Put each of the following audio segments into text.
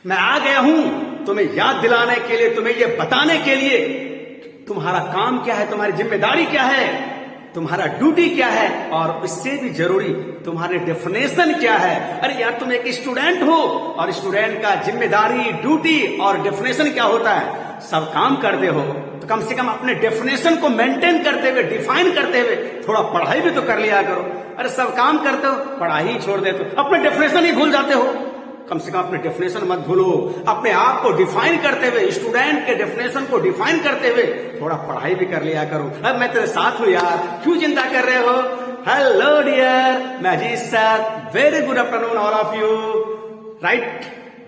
मैं आ गया हूं तुम्हें याद दिलाने के लिए, तुम्हें यह बताने के लिए तुम्हारा काम क्या है, तुम्हारी जिम्मेदारी क्या है, तुम्हारा ड्यूटी क्या है, और इससे भी जरूरी तुम्हारे डेफिनेशन क्या है। अरे यार, तुम एक स्टूडेंट हो और स्टूडेंट का जिम्मेदारी, ड्यूटी और डेफिनेशन क्या होता है। सब काम करते हो तो कम से कम अपने डेफिनेशन को मेंटेन करते हुए, डिफाइन करते हुए थोड़ा पढ़ाई भी तो कर लिया करो। अरे सब काम करते हो, पढ़ाई छोड़ देते हो, अपने डेफिनेशन ही भूल जाते हो। कम से कम अपने डेफिनेशन मत भूलो, अपने आप को डिफाइन करते हुए, स्टूडेंट के डेफिनेशन को डिफाइन करते हुए थोड़ा पढ़ाई भी कर लिया करो। अब मैं तेरे साथ हूं यार, क्यों चिंता कर रहे हो। हेलो डियर, मैं Ajit sir, very good afternoon all of you. Right,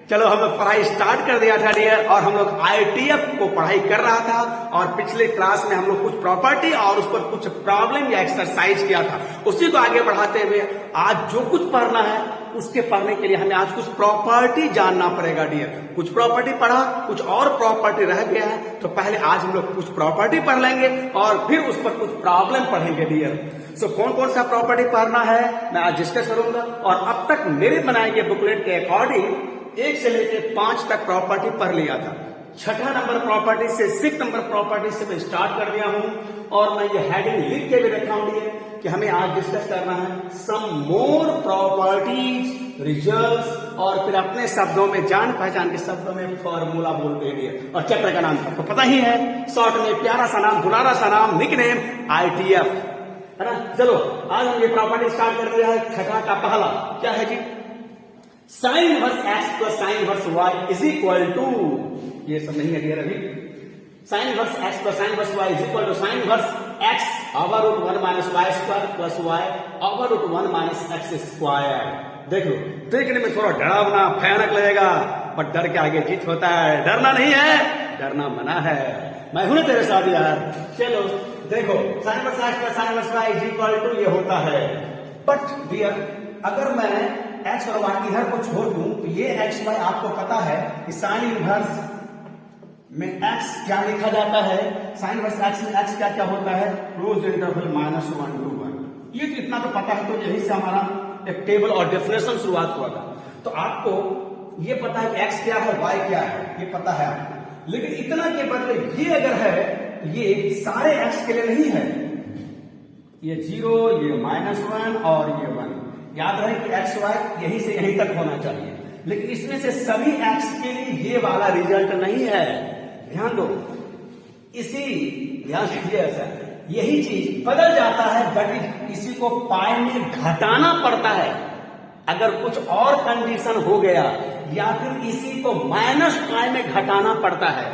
चलो हम लोग पढ़ाई स्टार्ट कर दिया था डियर, और हम लोग आईटीएफ को पढ़ाई कर रहा था, और पिछले क्लास में हम लोग कुछ प्रॉपर्टी और उस पर कुछ प्रॉब्लम या एक्सरसाइज किया था। उसी को आगे बढ़ाते हुए आज जो कुछ पढ़ना है उसके पढ़ने के लिए हमें आज कुछ प्रॉपर्टी जानना पड़ेगा डियर। कुछ प्रॉपर्टी पढ़ा, कुछ और प्रॉपर्टी रह गया है, तो पहले आज हम लोग कुछ प्रॉपर्टी पढ़ लेंगे और फिर उस पर कुछ प्रॉब्लम पढ़ेंगे डियर। सो कौन कौन सा प्रॉपर्टी पढ़ना है मैं आज डिस्कस करूंगा, और अब तक मेरे बनाए गए बुकलेट के अकॉर्डिंग 1 से लेकर 5 तक प्रॉपर्टी पढ़ लिया था। छठा नंबर प्रॉपर्टी से 6 नंबर प्रॉपर्टी से मैं स्टार्ट कर दिया हूं, और मैं ये हेडिंग लिख के भी रखा हूं कि हमें आज डिस्कस करना है सम मोर प्रॉपर्टीज रिजल्ट्स, और फिर अपने शब्दों में, जान पहचान के शब्दों में फॉर्मूला बोलते हैं। और चैप्टर का नाम आपको पता ही है, शॉर्ट में प्यारा सा नाम, दुलारा सा नाम, निकनेम आईटीएफ, है ना। चलो आज हम ये प्रॉपर्टी स्टार्ट कर दिया है। छठा का पहला क्या है जी, sine inverse x plus sine inverse y is equal to, ये सब नहीं है डियर अभी। Sine inverse x plus sine inverse y is equal to sine inverse x over root 1 minus y square plus y over root 1 minus x square. देख लो, देखने में थोड़ा डरावना भयानक लगेगा, बट डर के आगे जीत होता है। डरना नहीं है, डरना मना है। मैं हूं ना तेरे साथ यार। चलो देखो, sine inverse x plus sine inverse y is equal to ये होता है, बट डियर अगर मैं एक्स और वाई इधर को छोड़ दूं तो ये एक्स वाई आपको पता है कि साइन इनवर्स में एक्स क्या लिखा जाता है, साइन इनवर्स एक्स में एक्स क्या क्या होता है, क्लोज इंटरवल -1 to 1। ये तो इतना तो पता है, तो यही से हमारा एक टेबल और डेफिनेशन शुरुआत हुआ था। तो आपको ये पता है कि एक्स क्या है, वाई क्या है, ये पता है आपको। लेकिन इतना के बदले ये अगर है तो ये सारे एक्स के लिए नहीं है, ये 0, ये -1 और ये 1। याद रहे कि एक्स वाई यहीं से यहीं तक होना चाहिए, लेकिन इसमें से सभी एक्स के लिए ये वाला रिजल्ट नहीं है। ध्यान दो, ध्यान दीजिए, ऐसा यही चीज बदल जाता है, बट इसी को पाई में घटाना पड़ता है अगर कुछ और कंडीशन हो गया, या फिर इसी को माइनस पाई में घटाना पड़ता है।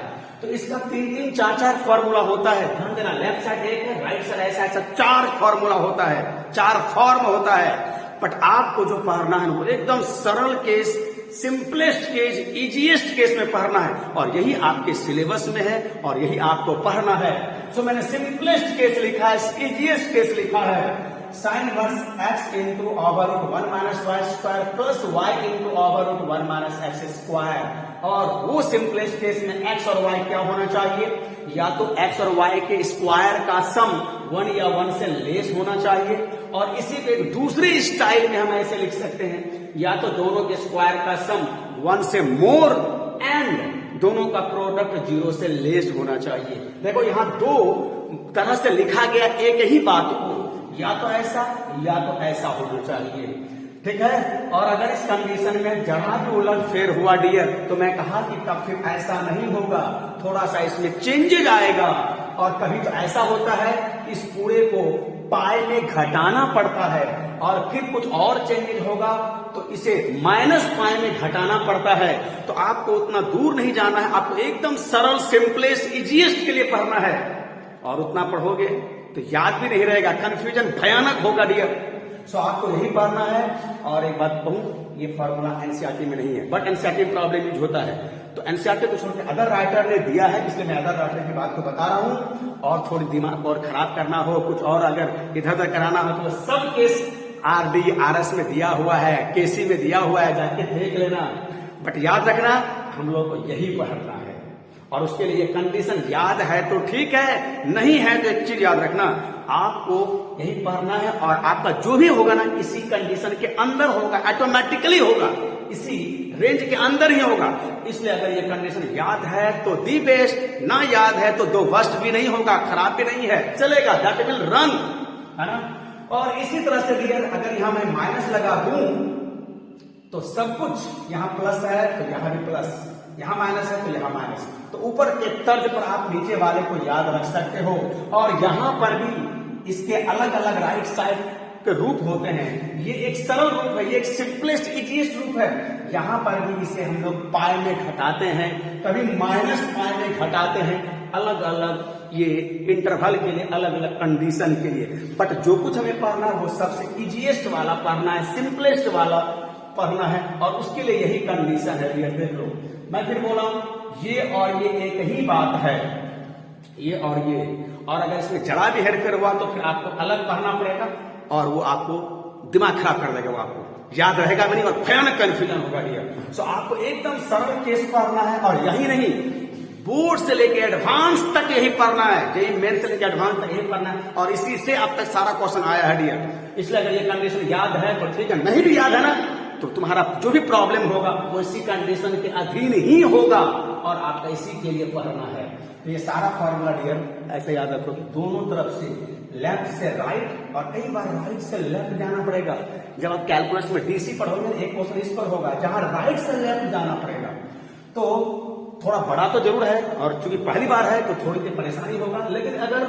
तो इसका 3-3, 4-4 फॉर्मूला होता है। ध्यान देना, लेफ्ट साइड एक है, राइट साइड ऐसा ऐसा 4 फॉर्मूला होता है, 4 फॉर्म होता है। बट आपको जो पढ़ना है वो एकदम सरल case, simplest case, easiest case में पढ़ना है, और यही आपके सिलेबस में है और यही आपको पढ़ना है। सो मैंने सिंपलेस्ट केस लिखा है, इजीएस्ट केस लिखा है, sine inverse x into over root 1 minus y square plus y into over root 1 minus x square. और वो सिंपलेस्ट केस में एक्स और वाई क्या होना चाहिए, या तो एक्स और वाई के स्क्वायर का सम 1 या 1 से लेस होना चाहिए, और इसी पे दूसरी स्टाइल में हम ऐसे लिख सकते हैं, या तो दोनों के स्क्वायर का सम 1 से मोर एंड दोनों का प्रोडक्ट 0 से लेस होना चाहिए। देखो यहां 2 तरह से लिखा गया एक ही बात को, या तो ऐसा होना चाहिए, ठीक है। और अगर इस कंडीशन में जहां भी उलट फेर हुआ डियर, तो मैं कहा कि तब फिर ऐसा नहीं होगा, थोड़ा सा इसमें चेंजेज आएगा। और कभी तो ऐसा होता है कि इस पूरे को पाई में घटाना पड़ता है, और फिर कुछ और चेंजेज होगा तो इसे माइनस पाई में घटाना पड़ता है। तो आपको उतना दूर नहीं जाना है, आपको एकदम सरल, सिंपलेस्ट, इजीएस्ट के लिए पढ़ना है, और उतना पढ़ोगे तो याद भी नहीं रहेगा, कंफ्यूजन भयानक होगा डियर। सो आपको यही पढ़ना है। और एक बात कहूं, ये फॉर्मूला एनसीईआरटी में नहीं है, बट एनसीईआरटी में प्रॉब्लम यूज होता है, तो एनसीईआरटी को छोड़ के अदर राइटर ने दिया है, इसलिए मैं अदर राइटर की बात को बता रहा हूं। और थोड़ी दिमाग और खराब करना हो, कुछ और अगर इधर उधर कराना हो, तो सब केस आरडी आरएस में दिया हुआ है, केसी में दिया हुआ है, जाके देख लेना। बट याद रखना, हम लोग को यही पढ़ना है, और उसके लिए कंडीशन याद है तो ठीक है, नहीं है तो एक चीज याद रखना, आपको यही पढ़ना है, और आपका जो भी होगा ना इसी कंडीशन के अंदर होगा, ऑटोमेटिकली होगा, इसी रेंज के अंदर ही होगा। इसलिए अगर ये कंडीशन याद है तो दी बेस्ट, ना याद है तो दो वर्स्ट भी नहीं होगा, खराब भी नहीं है, चलेगा, दैट विल रन, है ना। और इसी तरह से डियर अगर यहां मैं माइनस लगा दूं तो सब कुछ यहां प्लस है तो यहां भी प्लस, यहां माइनस है तो यहां माइनस, तो ऊपर के तर्ज पर आप नीचे वाले को याद रख सकते हो। और यहां पर भी इसके अलग अलग राइट साइड के रूप होते हैं। ये एक सरल रूप है, ये एक सिंपलेस्ट इजीएस्ट रूप है। यहां पर भी इसे हम लोग पाई में घटाते हैं, कभी माइनस पाई में घटाते हैं, अलग अलग ये इंटरवल के लिए, अलग अलग कंडीशन के लिए। बट जो कुछ हमें पढ़ना है वो सबसे इजीएस्ट वाला पढ़ना है, सिंपलेस्ट वाला पढ़ना है, और उसके लिए यही कंडीशन है। ये देख लो, मैं फिर बोला ये और ये एक ही बात है, ये और ये, और अगर इसमें जरा भी हेरफेर हुआ तो फिर आपको अलग पढ़ना पड़ेगा, और वो आपको दिमाग खराब कर देगा, वो आपको याद रहेगा भी नहीं और भयानक कंफ्यूजन होगा। सो आपको एकदम सरल केस पढ़ना है, और यही नहीं बोर्ड से लेके एडवांस तक यही पढ़ना है, जेईई मेन से लेके एडवांस तक यही पढ़ना है, और इसी से अब तक सारा क्वेश्चन आया है डियर। इसलिए अगर ये कंडीशन याद है तो ठीक है, नहीं भी याद है ना तो तुम्हारा जो भी प्रॉब्लम होगा वो इसी कंडीशन के अधीन ही होगा, और आपका इसी के लिए पढ़ना है। तो ये सारा फॉर्मूला डियर ऐसे याद रखो कि दोनों तरफ से, लेफ्ट से राइट और कई बार राइट से लेफ्ट जाना पड़ेगा। जब आप कैलकुलस में डीसी पढ़ोगे एक क्वेश्चन इस पर होगा जहां राइट से लेफ्ट जाना पड़ेगा, तो थोड़ा बड़ा तो जरूर है, और चूंकि पहली बार है तो थोड़ी सी परेशानी होगा, लेकिन अगर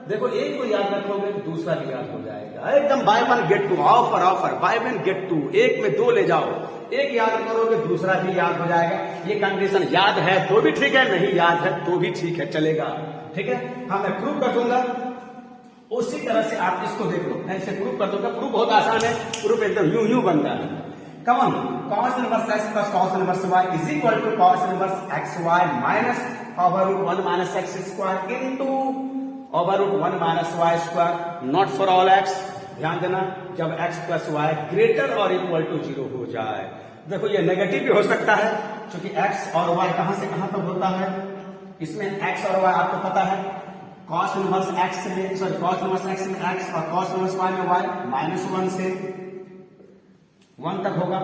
देखो एक को याद रखोगे तो दूसरा भी याद हो जाएगा। एकदम buy one get two, offer offer, buy one get two, एक में दो ले जाओ, एक याद करोगे दूसरा भी याद हो जाएगा। ये कंडीशन याद है तो भी ठीक है, नहीं याद है तो भी ठीक है, चलेगा, ठीक है। हाँ, मैं प्रूव कर दूंगा, उसी तरह से आप इसको देख लो, मैं इसे प्रूव कर दूंगा। प्रूफ बहुत आसान है, प्रूफ एकदम यूं यूं बनता है। Come cos inverse x plus cos inverse y is equal to cos inverse xy minus over root 1 minus x square into over root 1 minus y square, not for all x। ध्यान देना, जब x plus y greater और equal to 0 हो जाए। देखो ये negative भी हो सकता है, क्योंकि x और y कहां से कहां तक होता है, इसमें x और y आपको पता है, cos इनवर्स x में, सॉरी cos इनवर्स x में x और cos इनवर्स y में y, -1 से 1 तक होगा,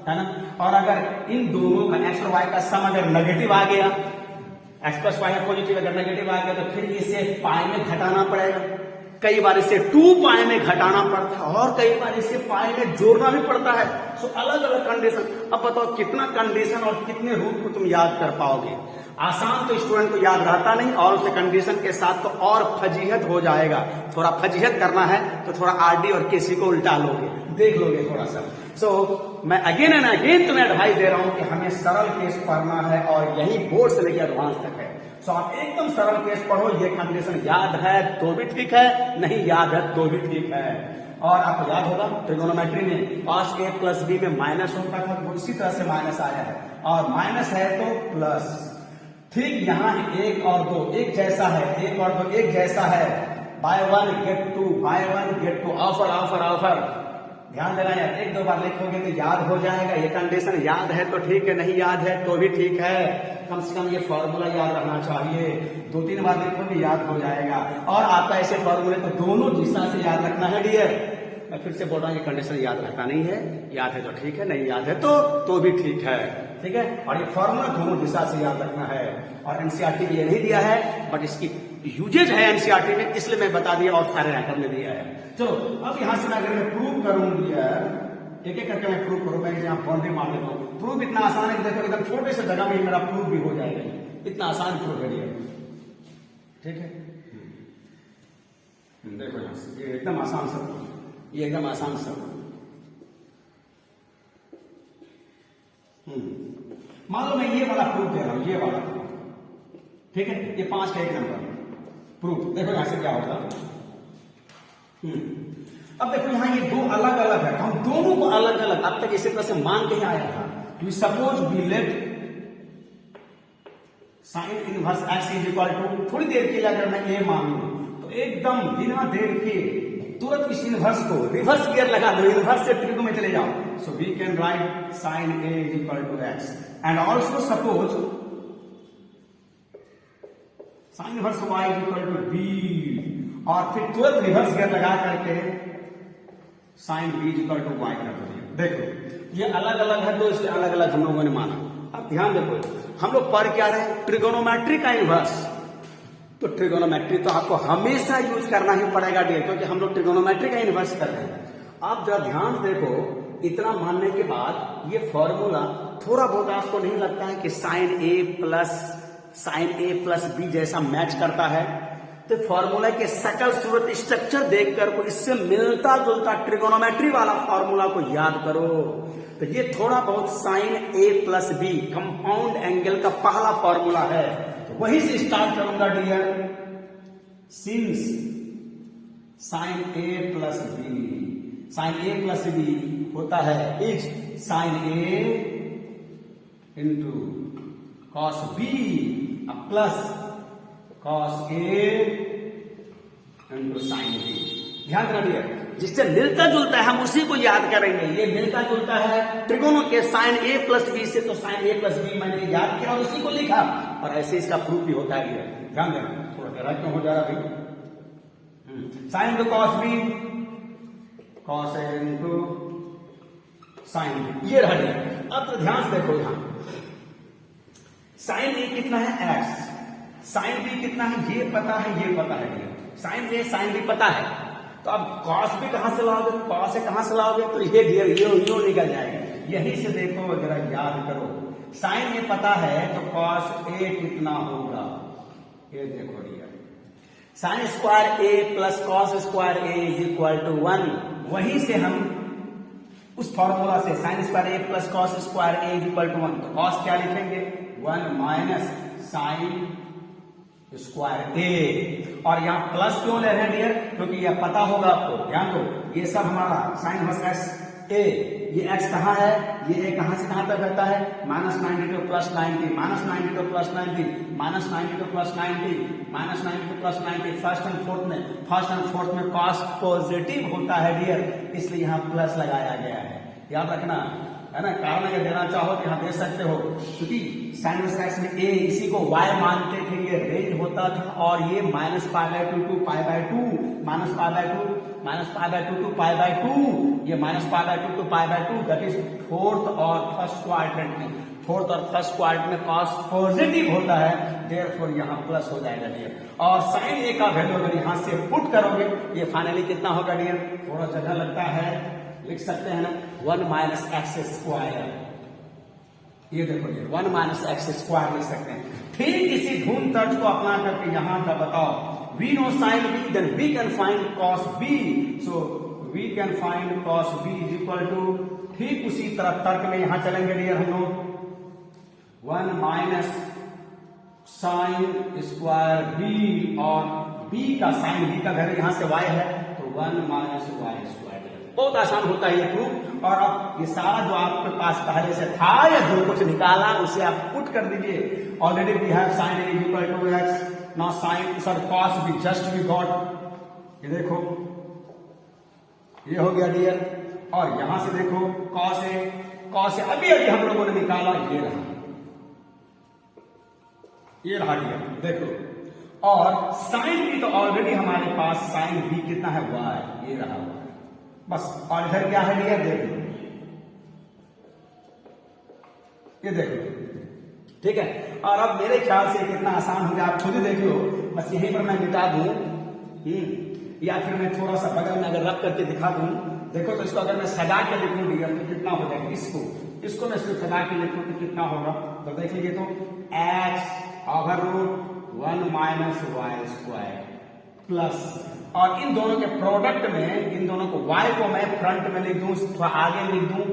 है ना। और अगर इन दोनों का x और y का सम अगर नेगेटिव आ गया, x प्लस वाई पॉजिटिव अगर नेगेटिव आ गया, तो फिर इसे पाई में घटाना पड़ेगा। कई बार इसे 2 पाई में घटाना पड़ता है, और कई बार इसे पाई में जोड़ना भी पड़ता है। सो अलग अलग कंडीशन। अब बताओ कितना कंडीशन और कितने रूट को तुम याद कर पाओगे। आसान तो स्टूडेंट को याद रहता नहीं, और उसे कंडीशन के साथ तो और फजीहत हो जाएगा। थोड़ा फजीहत करना है तो थोड़ा आरडी और केसी को उल्टा लोगे, देख लोगे थोड़ा सा। सो मैं अगेन एंड अगेन तुम्हें एडवाइस दे रहा हूं कि हमें सरल केस पढ़ना है, और यही बोर्ड से लेकर एडवांस तक है। सो आप एकदम सरल केस पढ़ो, ये कंडीशन याद है तो भी ठीक है, नहीं याद है तो भी ठीक है। और आपको याद होगा ट्रिगोनोमेट्री में cos a प्लस b में माइनस होता था, वो इसी तरह से माइनस आया है, और माइनस है तो प्लस। ठीक यहाँ 1 और 2 एक जैसा है, 1 और 2 एक जैसा है, buy one get two, buy one get two, offer offer offer. ध्यान देना यार, 1-2 बार लिखोगे तो याद हो जाएगा। ये कंडीशन याद है तो ठीक है, नहीं याद है तो भी ठीक है। कम से कम ये फॉर्मूला याद रहना चाहिए, 2-3 बार लिखोगे याद हो जाएगा। और आपका ऐसे फॉर्मूले तो दोनों दिशा से याद रखना है डियर। मैं फिर से बोल रहा हूँ, ये कंडीशन याद रहता नहीं है, याद है तो ठीक है, नहीं याद है तो भी ठीक है, ठीक है। और ये फॉर्मूला दोनों दिशा से याद रखना है। और एनसीईआरटी में ये नहीं दिया है, बट इसकी यूजेज है एनसीईआरटी में, इसलिए मैं बता दिया, और सारे राइटर ने दिया है। चलो अब यहां से मैं अगर मैं प्रूव करूंगी, एक एक करके मैं प्रूव करूं, मैं यहाँ बाउंड्री मान लेता हूँ। प्रूफ इतना आसान है कि देखो एकदम छोटे से जगह में मेरा प्रूफ भी हो जाएगा, इतना आसान प्रूफ है ये, ठीक है। देखो यहां से ये एकदम आसान सा, ये एकदम आसान सा। मान लो मैं ये वाला प्रूफ दे रहा हूं, ये वाला, ठीक है, ये 5 का 1 नंबर प्रूफ। देखो यहां से क्या होगा, अब देखो यहां ये 2 अलग अलग है, हम दोनों को अलग अलग अब तक इसी तरह से मान के ही आया था। We suppose we let sine inverse x is equal to, थोड़ी देर के लिए अगर मैं ये मान लूं तो एकदम बिना देर के तुरंत इस इनवर्स को रिवर्स गियर लगा दो, इनवर्स से त्रिकोण में चले जाओ। So we can write sine a is equal to x and also suppose sine inverse y is equal to b, और फिर तुरंत रिवर्स गियर लगा करके sine b is equal to y कर दो। देखो ये अलग अलग है तो इसलिए अलग अलग हम लोगों ने माना। अब ध्यान देखो, हम लोग पढ़ क्या रहे, ट्रिगोनोमेट्री का इनवर्स। तो ट्रिगोनोमेट्री तो आपको हमेशा यूज करना ही पड़ेगा डियर, क्योंकि हम लोग ट्रिगोनोमेट्री का इनवर्स कर रहे हैं। आप जरा ध्यान देखो, इतना मानने के बाद ये फॉर्मूला थोड़ा बहुत आपको नहीं लगता है कि साइन ए प्लस बी जैसा मैच करता है? तो फॉर्मूला के शकल सूरत स्ट्रक्चर देखकर को इससे मिलता जुलता ट्रिगोनोमेट्री वाला फॉर्मूला को याद करो। तो ये थोड़ा बहुत sine A plus B compound angle का पहला फॉर्मूला है, तो वही से स्टार्ट करूंगा dear. Since sine A plus B होता है is sine A into cos B plus cos A into sine B. ध्यान देना डियर, जिससे मिलता जुलता है हम उसी को याद करेंगे। ये मिलता जुलता है त्रिकोणों के साइन ए प्लस बी से, तो साइन ए प्लस बी मैंने याद किया और उसी को लिखा, और ऐसे इसका प्रूफ भी होता है। ध्यान देना, थोड़ा गहरा क्यों हो जा रहा भाई। Sine two cos b, cos ए इंटू साइन बी, ये रह गया। अब तो ध्यान से देखो, यहां साइन ए कितना है एक्स, साइन बी कितना है ये पता है, साइन ए साइन बी पता है। तो अब कॉस भी कहां से लाओगे, कॉस से कहां से लाओगे, तो ये डियर यो निकल जाएगा। यही से देखो, जरा याद करो, साइन ए पता है तो कॉस ए कितना होगा, ये देखो dear, sine square A plus cos square A is equal to 1। वहीं से हम उस फॉर्मूला से sine square A plus cos square A is equal to 1, तो कॉस क्या लिखेंगे 1 माइनस साइन स्क्वायर ए। और यहां प्लस क्यों ले रहे हैं डियर, क्योंकि यह पता होगा आपको। ध्यान दो, ये सब हमारा साइन वर्सेस ए, ये एक्स कहां है, ये ए कहां से कहां तक रहता है, -92 plus 90, -92 plus 90, -92 plus 90, -92 plus 90। First and fourth में कॉस पॉजिटिव होता है डियर, इसलिए यहां प्लस लगाया गया है। याद रखना है ना, कारण अगर देना चाहो तो यहां दे सकते हो, क्योंकि साइन वर्सेस में ए इसी को y मानते थे, ये रेंज होता था, और ये -π/2 टू π/2, -π/2 टू π/2, ये -π/2 टू π/2, दैट इज फोर्थ और फर्स्ट क्वाड्रेंट में। फोर्थ और फर्स्ट क्वाड्रेंट में कॉस पॉजिटिव होता है, देयरफॉर यहां प्लस हो जाएगा डियर। और साइन ए का वैल्यू अगर यहां से पुट करोगे, ये फाइनली कितना होगा डियर, थोड़ा जगह लगता है, लिख सकते हैं ना, 1 माइनस एक्स स्क्वायर। ये देखो ये 1 माइनस एक्स स्क्वायर लिख सकते हैं। ठीक इसी धूम तर्ज को अपना करके यहां का बताओ, we know sine B, then we can find cos B, so we can find cos B is equal to, ठीक उसी तरह तर्क में यहां चलेंगे डियर हम लोग, 1 माइनस साइन स्क्वायर बी, और बी का साइन बी का वैल्यू यहां से y है, तो 1 माइनस वाई स्क्वायर। बहुत आसान होता है ये प्रूफ। और अब ये सारा जो आपके पास पहले से था या जो कुछ निकाला उसे आप पुट कर दीजिए। Already we have sine A equal to x, now sine sir cos भी जस्ट वी गॉट, ये देखो ये हो गया डियर। और यहां से देखो कॉस ए अभी हम लोगों ने निकाला, ये रहा डियर, देखो। और साइन बी तो ऑलरेडी हमारे पास साइन बी कितना है y, ये रहा हुआ बस। और इधर क्या है डियर, देखो ये देखो, ठीक है। और अब मेरे ख्याल से कितना आसान हो गया, आप खुद ही देख लो। बस यहीं पर मैं मिटा दूं, या फिर मैं थोड़ा सा बगल में अगर रख करके दिखा दूं, देखो तो इसको अगर मैं सजा के लिखूं डियर तो कितना हो जाएगा, इसको मैं सिर्फ सजा के लिखूं तो कितना होगा, तो देख लीजिए, तो x over root 1 minus y square plus, और इन दोनों के प्रोडक्ट में इन दोनों को y को मैं फ्रंट में लिख दूं, थोड़ा आगे लिख दूं।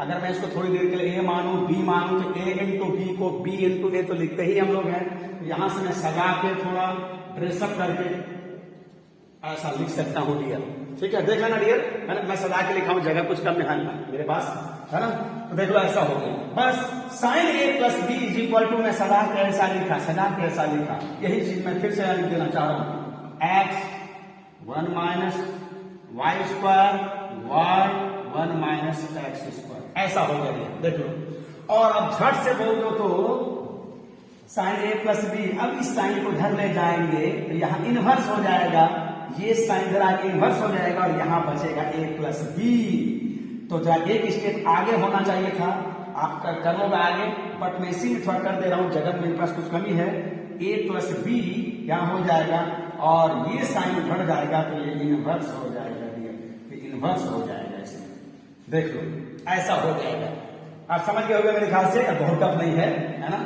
अगर मैं इसको थोड़ी देर के लिए a मानूं, b मानूं, तो a इंटू बी को b इंटू ए तो लिखते ही हम लोग हैं। तो यहां से मैं सजा के थोड़ा ड्रेसअप करके ऐसा लिख सकता हूं डियर, ठीक है। देख लेना डियर, मैं सजा के लिखा हूं, जगह कुछ कम है मेरे पास, है ना। तो देख लो ऐसा हो गया। बस sine A plus B is equal to, मैं सजा के ऐसा लिखा, यही चीज मैं फिर से लिख देना चाह रहा हूं, x 1 minus y square, y 1 minus x square, ऐसा हो गया, देख लो। और अब झट से बोल दो तो साइन ए प्लस बी, अब इस साइन को इधर ले जाएंगे तो यहां इनवर्स हो जाएगा, ये साइन इधर आके इनवर्स हो जाएगा, और यहां बचेगा ए प्लस बी। तो जरा एक स्टेप आगे होना चाहिए था, आप कर लोगे आगे, बट मैं इसी में थोड़ा कर दे रहा हूं, जगह मेरे पास कुछ कमी है। a प्लस बी यहाँ हो जाएगा और ये साइन बढ़ जाएगा तो ये इनवर्स हो जाएगा, ये इनवर्स हो जाएगा इसमें, देख लो ऐसा हो जाएगा। आप समझ गए होंगे मेरे ख्याल से, बहुत टफ नहीं है ना।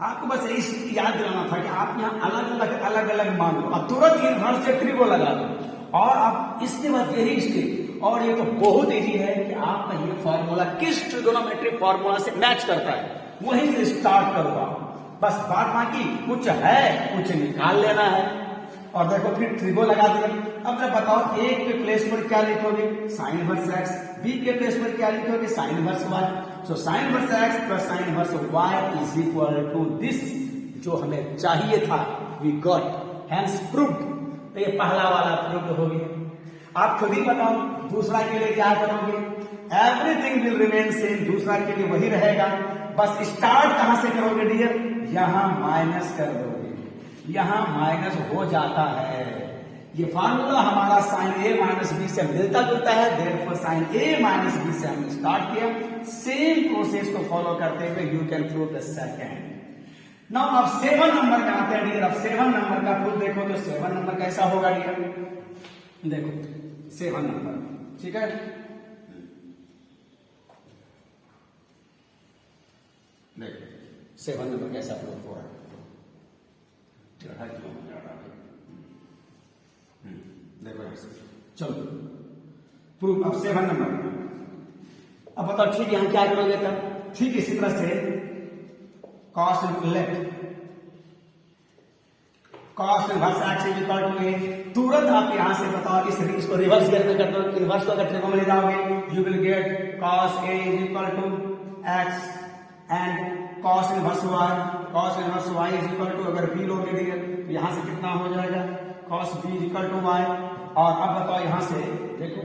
आपको बस यही याद दिलाना था कि आप यहाँ अलग अलग मान लो और तुरंत इनवर्स से ट्रिगो लगा दो और आप इसके बाद यही स्टेप, और ये तो बहुत इजी है कि आपका ये फॉर्मूला किस ट्रिगोनोमेट्रिक फॉर्मूला से मैच करता है, वहीं से स्टार्ट करो आप। बस बात बाकी कुछ है, कुछ निकाल लेना है और देखो फिर ट्रिगो लगा दिया। अब जब बताओ एक के प्लेस पर क्या लिखोगे, साइन इनवर्स एक्स, बी के प्लेस पर क्या लिखोगे, sine inverse y. So sine inverse x plus sine inverse y is equal to this, जो हमें चाहिए था, वी गॉट, हेंस प्रूव्ड। तो ये पहला वाला प्रूव्ड हो गया। आप खुद ही बताओ दूसरा के लिए क्या करोगे, एवरीथिंग विल रिमेन सेम, दूसरा के लिए वही रहेगा, बस स्टार्ट कहां से करोगे डियर, यहां माइनस कर दोगे, यहां माइनस हो जाता है। ये फार्मूला हमारा साइन ए माइनस बी से मिलता जुलता है, देयरफॉर साइन ए माइनस बी से हमने स्टार्ट किया, सेम प्रोसेस को फॉलो करते हुए you can prove the second. Now अब 7 नंबर का आते हैं डियर। अब 7 नंबर का प्रूफ देखो तो 7 नंबर कैसा होगा डियर, देखो 7 नंबर, ठीक है, देखो 7 नंबर कैसा प्रूफ हो रहा है, देखो चलो प्रूफ। अब 7 नंबर, अब बताओ ठीक यहां क्या करोगे तब, ठीक इसी तरह से cos left cos inverse x is equal to a, तुरंत आप यहां से बताओ इसको रिवर्स गेयर में कर दो, इनवर्स को अगर ट्रिगो में ले जाओगे you will get cos a is equal to x and cos inverse y is equal to, अगर b लोगे डियर यहां से कितना हो जाएगा, cos b is equal to y। और अब बताओ यहां से देखो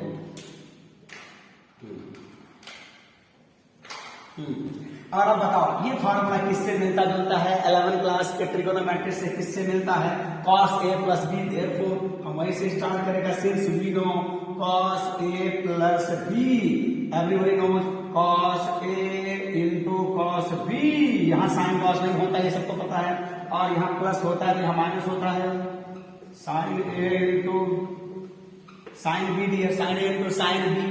और अब बताओ ये फॉर्मूला किससे मिलता जुलता है, 11 क्लास के ट्रिगोनोमेट्री से किससे मिलता है, cos a plus B, therefore हम वहीं से स्टार्ट करेगा, since we know cos a plus B, everybody knows cos a into cos b, यहाँ साइन कॉस नहीं होता है, ये सबको पता है, और यहाँ प्लस होता है तो यहाँ माइनस होता है, sine a into sine B dear, sine a into sine B.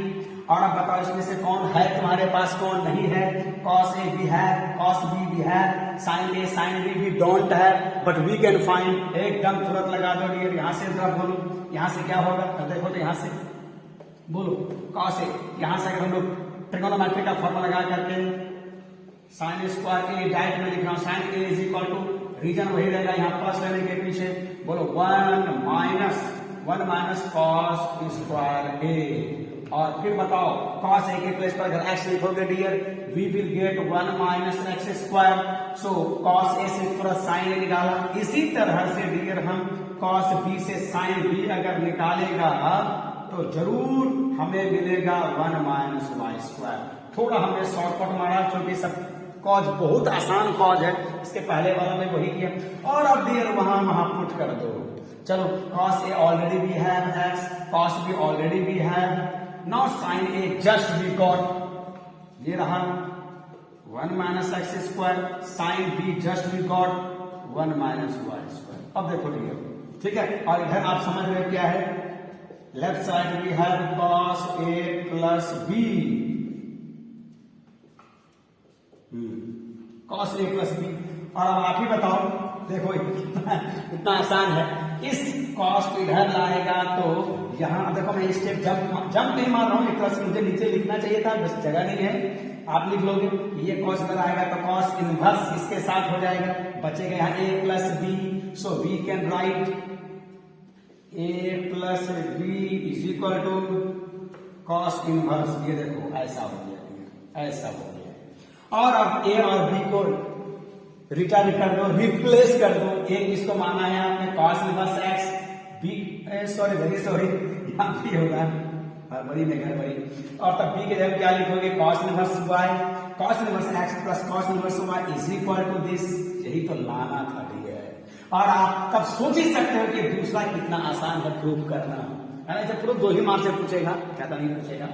और अब बताओ इसमें से कौन है तुम्हारे पास, कौन नहीं है, cos a भी है, cos b भी है, sin a sin b भी डोंट है, बट वी कैन फाइंड, एकदम तुरंत लगा दो डियर। यहां से जरा बोलो यहां से क्या होगा, तो देखो तो यहां से बोलो cos a, यहां से अगर हम लोग ट्रिगोनोमेट्री का फॉर्मूला लगा करके साइन स्क्वायर ए डायरेक्ट में लिख रहा हूं, sine A is equal to, reason वही रहेगा, यहां प्लस लेने के पीछे बोलो 1 माइनस cos स्क्वायर ए। और फिर बताओ cos a के प्लेस पर अगर x लिखोगे dear we will get 1 minus x square, so cos a से पूरा sin a निकाला। इसी तरह से डियर हम cos b से sin b अगर निकालेगा तो जरूर हमें मिलेगा 1 माइनस वाई स्क्वायर। थोड़ा हमने शॉर्टकट मारा क्योंकि सब कॉज बहुत आसान कॉज है, इसके पहले वाला में वही किया, और अब डियर वहां पुट कर दो। चलो cos a ऑलरेडी भी है x, cos b ऑलरेडी भी है, now sin a just we got, ये रहा 1 minus x square, sin b just we got 1 minus y square. अब देखो डियर, ठीक है, और इधर आप समझ रहे क्या है, left side we have cos a plus b, cos a plus b। और अब आप ही बताओ, देखो इतना आसान है, इस cos को इधर लाएगा तो यहां देखो मैं स्टेप जंप नहीं मार रहा हूं, एक तरह से मुझे नीचे लिखना चाहिए था, बस जगह नहीं है, आप लिख लोगे, ये cos इधर आएगा तो cos इनवर्स इसके साथ हो जाएगा, बचेगा यहाँ a plus b, so we can write a plus b is equal to cos inverse. ये देखो ऐसा हो गया, ऐसा हो गया। और अब a और b को रिटर्न कर दो, रिप्लेस कर दो, एक इसको माना है आपने cos inverse x, b sorry very sorry यहाँ भी होगा बड़ी में गड़बड़ी, और तब b के जगह क्या लिखोगे cos inverse y, cos inverse x plus cos inverse y is equal to this, यही तो लाना था ठीक है। और आप तब सोच ही सकते हो कि दूसरा कितना आसान है प्रूव करना, है ना, जब प्रूफ 2 ही मार्क से पूछेगा, क्या तो नहीं पूछेगा।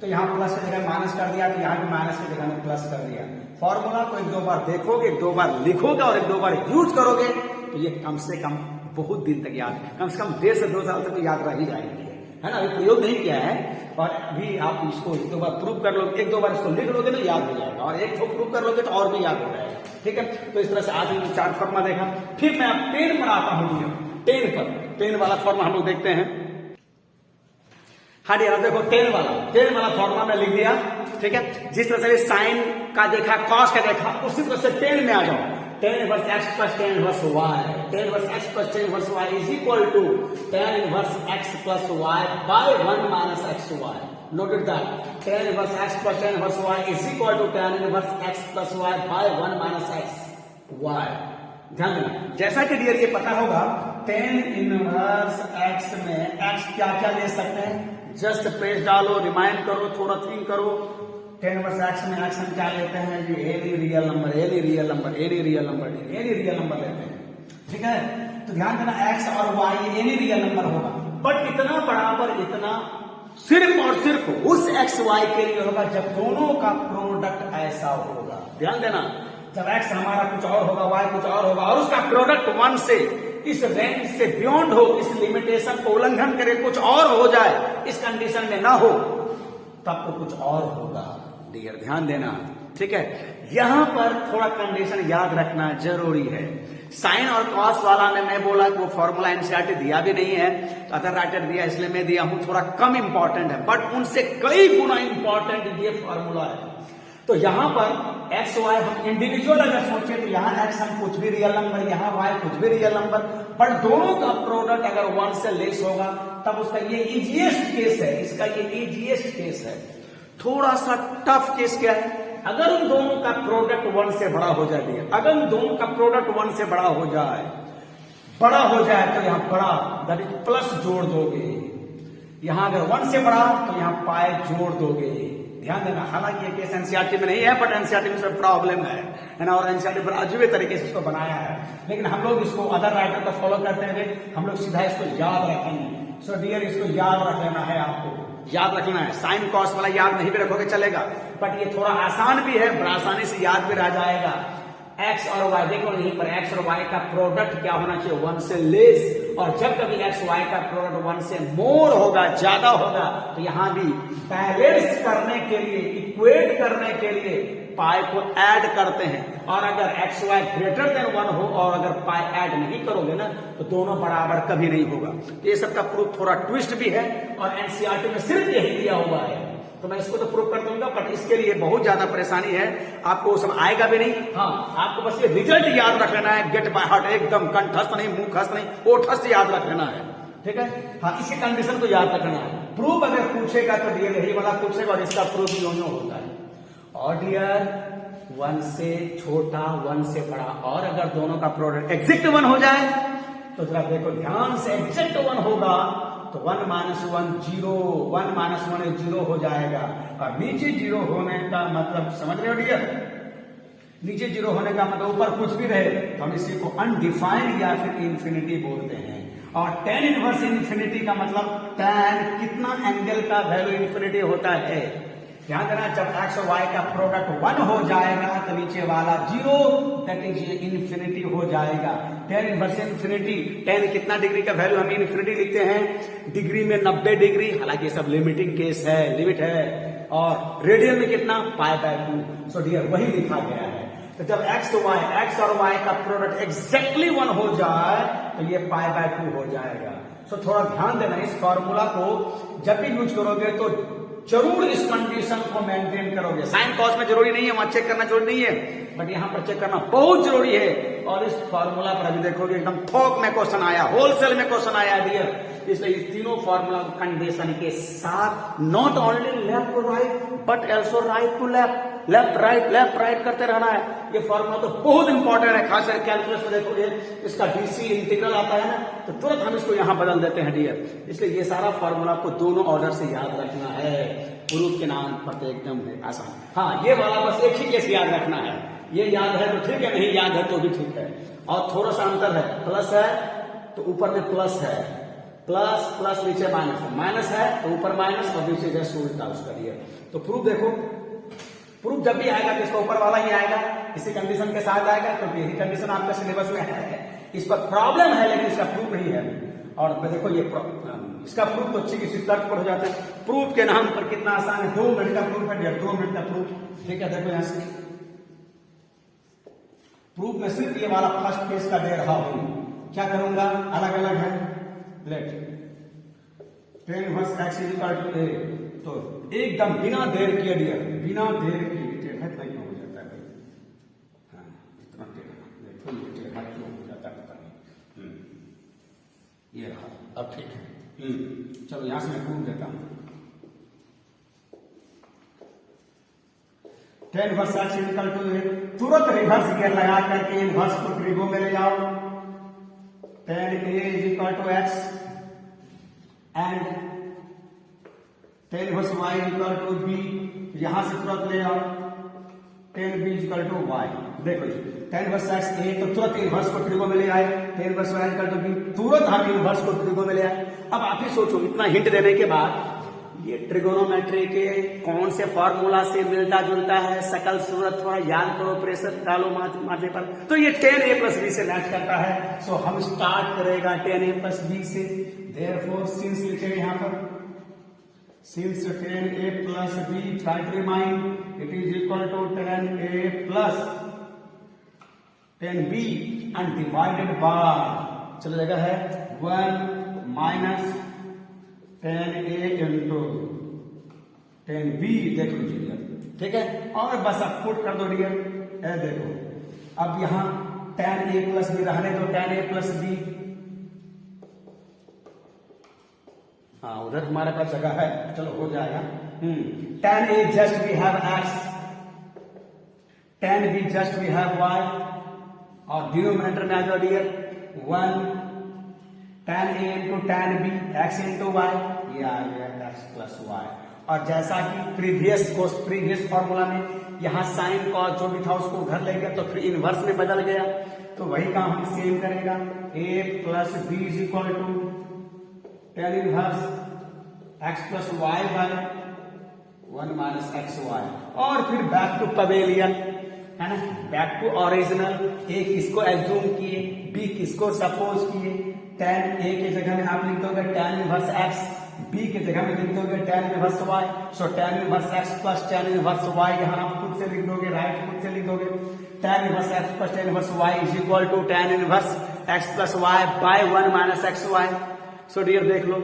तो यहाँ प्लस की जगह माइनस कर दिया, तो यहाँ भी माइनस की जगह में प्लस कर दिया। फॉर्मूला को 1-2 बार देखोगे, 1-2 बार लिखोगे और 1-2 बार यूज करोगे तो ये कम से कम बहुत दिन तक याद, कम से कम 1.5 से 2 साल तक तो याद रह ही जाएगी, है ना। अभी प्रयोग नहीं किया है और अभी आप इसको 1-2 बार प्रूव कर लोगे, 1-2 बार इसको लिख लोगे तो याद हो जाएगा, और एक प्रूव कर लोगे तो और भी याद हो जाएगा, ठीक है। तो इस तरह से आज हमने 4 फॉर्मा देखा। फिर मैं आप 10 पर आता हूँ, 10 पर 10 वाला फॉर्मा हम लोग देखते हैं। हाँ जी, अब देखो 10 वाला फॉर्मा में लिख दिया, ठीक है। जिस तरह से साइन का देखा, कॉस का देखा, उसी तरह से 10 में आ जाओ। 10 inverse x plus 10 inverse y, 10 inverse x plus 10 inverse y is equal to 10 inverse x plus y by 1 minus xy. Noted that 10 inverse x plus 10 inverse y is equal to 10 inverse x plus y by 1 minus xy. ध्यान देना, जैसा कि dear ये पता होगा 10 inverse x में x क्या क्या ले सकते हैं, जस्ट पेज डालो, रिमाइंड करो, थोड़ा थिंक करो। 10 इनवर्स x में x हम क्या लेते हैं जी, any real number, any real number, any real number, any real number लेते हैं, ठीक है। तो ध्यान देना x और y एनी रियल नंबर होगा, बट इतना बराबर इतना सिर्फ और सिर्फ उस x y के लिए होगा जब दोनों का प्रोडक्ट ऐसा होगा। ध्यान देना, जब x हमारा कुछ और होगा, y कुछ और होगा, और उसका प्रोडक्ट 1 से इस रेंज से बियॉन्ड हो, इस लिमिटेशन को उल्लंघन करे, कुछ और हो जाए, इस कंडीशन में ना हो, तब तो कुछ और होगा डियर, ध्यान देना, ठीक है। यहां पर थोड़ा कंडीशन याद रखना जरूरी है। साइन और कॉस वाला में मैं बोला कि वो फॉर्मूला एनसीईआरटी दिया भी नहीं है, तो अदर राइटर दिया इसलिए मैं दिया हूं, थोड़ा कम इंपॉर्टेंट है, बट उनसे कई गुना इंपॉर्टेंट ये फॉर्मूला है। तो यहाँ पर एक्स वाई हम इंडिविजुअल अगर सोचे तो यहाँ एक्स हम कुछ भी रियल नंबर, यहाँ वाई कुछ भी रियल नंबर, पर दोनों का प्रोडक्ट अगर 1 से लेस होगा तब उसका ये इजीएस्ट केस है, इसका ये इजीएस्ट केस है। थोड़ा सा टफ केस क्या है, अगर उन दोनों का प्रोडक्ट 1 से बड़ा हो जाए, अगर उन दोनों का प्रोडक्ट 1 से बड़ा हो जाए तो यहाँ बड़ा दैट इज प्लस जोड़ दोगे, यहाँ अगर 1 से बड़ा तो यहाँ पाए जोड़ दोगे। ध्यान देना, हालांकि ये केस एनसीईआरटी में नहीं है, बट एनसीईआरटी में प्रॉब्लम है ना, और एनसीईआरटी बड़ा अजूबे तरीके से इसको बनाया है, लेकिन हम लोग इसको अदर राइटर को फॉलो करते हुए हम लोग सीधा इसको याद रखेंगे। सो डियर, इसको याद रख लेना है, आपको याद रखना है। साइन कॉस वाला याद नहीं भी रखोगे चलेगा, बट ये थोड़ा आसान भी है, बड़ा आसानी से याद भी रह जाएगा। एक्स और वाई, देखो यहीं पर एक्स और वाई का प्रोडक्ट क्या होना चाहिए, 1 से लेस, और जब कभी एक्स वाई का प्रोडक्ट 1 से मोर होगा, ज्यादा होगा, तो यहां भी बैलेंस करने के लिए, इक्वेट करने के लिए पाई को ऐड करते हैं, और अगर एक्स वाई ग्रेटर देन 1 हो और अगर पाई ऐड नहीं करोगे ना तो दोनों बराबर कभी नहीं होगा। ये सबका प्रूफ थोड़ा ट्विस्ट भी है, और एनसीईआरटी में सिर्फ यही दिया हुआ है, तो मैं इसको तो प्रूव कर दूंगा, बट इसके लिए बहुत ज्यादा परेशानी है, आपको सब आएगा भी नहीं। हाँ, आपको बस ये रिजल्ट याद रख लेना है, गेट बाय हार्ट, एकदम कंठस्थ नहीं, मुंहस्थ नहीं, ओठस्थ याद रख लेना है, ठीक है। हाँ, इसी कंडीशन को याद रखना है। प्रूफ अगर पूछेगा तो डियर यही वाला पूछेगा, और इसका प्रूफ यूं होता है। और डियर 1 से छोटा 1 से बड़ा, और अगर दोनों का प्रोडक्ट एग्जैक्ट 1 हो जाए तो जरा देखो ध्यान से, एग्जैक्ट 1 होगा तो 1 - 1 0, 1 - 1 0 हो जाएगा, और नीचे 0 होने का मतलब समझ रहे हो डियर, नीचे 0 होने का मतलब ऊपर कुछ भी रहे तो हम इसी को अनडिफाइंड या फिर इंफिनिटी बोलते हैं। और tan इनवर्स इंफिनिटी का मतलब tan कितना एंगल का वैल्यू इंफिनिटी होता है। ध्यान देना, जब एक्स और वाई का प्रोडक्ट 1 हो जाएगा तो नीचे वाला 0, दैट इज इंफिनिटी हो जाएगा। tan इनवर्स इंफिनिटी, tan कितना डिग्री का वैल्यू हम इंफिनिटी लिखते हैं, डिग्री में 90 डिग्री, हालांकि ये सब लिमिटिंग केस है, लिमिट है, और रेडियन में कितना, π/2। सो डियर वही लिखा गया है। तो जब एक्स और वाई का प्रोडक्ट एग्जैक्टली 1 हो जाए तो ये π/2 हो जाएगा। सो थोड़ा ध्यान देना, इस फॉर्मूला को जब भी यूज करोगे तो जरूर इस कंडीशन को मेंटेन करोगे। साइन कॉस में जरूरी नहीं है, वहां चेक करना जरूरी नहीं है, बट यहां पर चेक करना बहुत जरूरी है। और इस फॉर्मूला पर अभी देखोगे एकदम थोक में क्वेश्चन आया, होलसेल में क्वेश्चन आया डियर, इसलिए इस तीनों फॉर्मूला कंडीशन के साथ not only left to right but also right to left, left right करते रहना है। ये फॉर्मूला तो बहुत इंपॉर्टेंट है, खासकर कैलकुलस में देखोगे इसका डीसी इंटीग्रल आता है ना, तो तुरंत हम इसको यहां बदल देते हैं डियर। इसलिए ये सारा फॉर्मूला को दोनों ऑर्डर से याद रखना है, प्रूफ के नाम पर तो एकदम आसान। हाँ, ये वाला बस एक ही केस याद रखना है, ये याद है तो ठीक है, नहीं याद है तो भी ठीक है। और थोड़ा सा अंतर है, प्लस है तो ऊपर में प्लस है, प्लस प्लस नीचे माइनस, माइनस है तो ऊपर माइनस और नीचे जस्ट उल्टा उसका दिया। तो प्रूफ देखो, प्रूफ जब भी आएगा तो इसका ऊपर वाला ही आएगा, इसी कंडीशन के साथ आएगा, क्योंकि यही कंडीशन आपका सिलेबस में है। इस पर प्रॉब्लम है लेकिन इसका प्रूफ नहीं है। और देखो ये इसका प्रूफ तो अच्छी किसी तर्क पर हो जाता है। प्रूफ के नाम पर कितना आसान है, 2 मिनट का प्रूफ है, 2 मिनट का प्रूफ। ठीक है, देखो यहां से प्रूफ में सिर्फ ये वाला फर्स्ट केस का दे रहा हूं, क्या करूंगा, अलग अलग है। Let tan inverse x = a, तो एकदम बिना देर किए डियर, बिना देर किए क्यों हो जाता है भाई, हाँ इतना देखो ये टेढ़ा क्यों हो जाता है पता नहीं। ये रहा, अब ठीक है। चलो यहां से मैं प्रूफ देता हूं। tan इनवर्स x = a, तुरंत रिवर्स गियर लगा करके इनवर्स को ट्रिगो में ले जाओ। tan a = x and tan inverse y = b, यहां से तुरंत ले आओ tan b = y। देखो tan इनवर्स x a तो तुरंत इनवर्स को ट्रिगो में ले आए, tan इनवर्स y = b तुरंत हम इनवर्स को ट्रिगो में ले आए। अब आप ही सोचो, इतना हिंट देने के बाद ये ट्रिगोनोमेट्री के कौन से फॉर्मूला से मिलता जुलता है, सकल सूरत थोड़ा याद करो, प्रेशर डालो मारने पर, तो ये tan a + b से मैच करता है। सो हम स्टार्ट करेगा tan a + b से। देयरफॉर सिंस लिखेंगे यहां पर, since tan a + b, try to remind, it is equal to tan a + tan b and divided by, चलो जगह है 1 - tan a into tan b, देख लो डियर, ठीक है। और बस अब पुट कर दो डियर, देखो अब यहां tan a + b रहने दो, tan a + b, हाँ उधर हमारे पास जगह है, चलो हो जाएगा। tan a just we have x, tan b just we have y, और डिनोमिनेटर में आ जाओ dear 1 tan a into tan b, x into y, ये आ गया x + y। और जैसा कि प्रीवियस फॉर्मूला में यहाँ साइन कॉस जो भी था उसको घर ले गया, तो फिर इनवर्स में बदल गया, तो वही काम हम सेम करेगा। a + b = tan inverse x + y by 1 - xy, और फिर बैक टू पवेलियन, है ना, बैक टू ओरिजिनल। ए किसको एज्यूम किए, बी किसको सपोज किए। tan a के जगह में आप लिख दोगे tan इनवर्स x, b के जगह में लिख दोगे tan इनवर्स y। सो tan inverse x + tan inverse y यहां आप खुद से लिख दोगे, राइट खुद से लिख दोगे। tan inverse x + tan inverse y = tan inverse x + y by 1 - xy। So dear देख लो,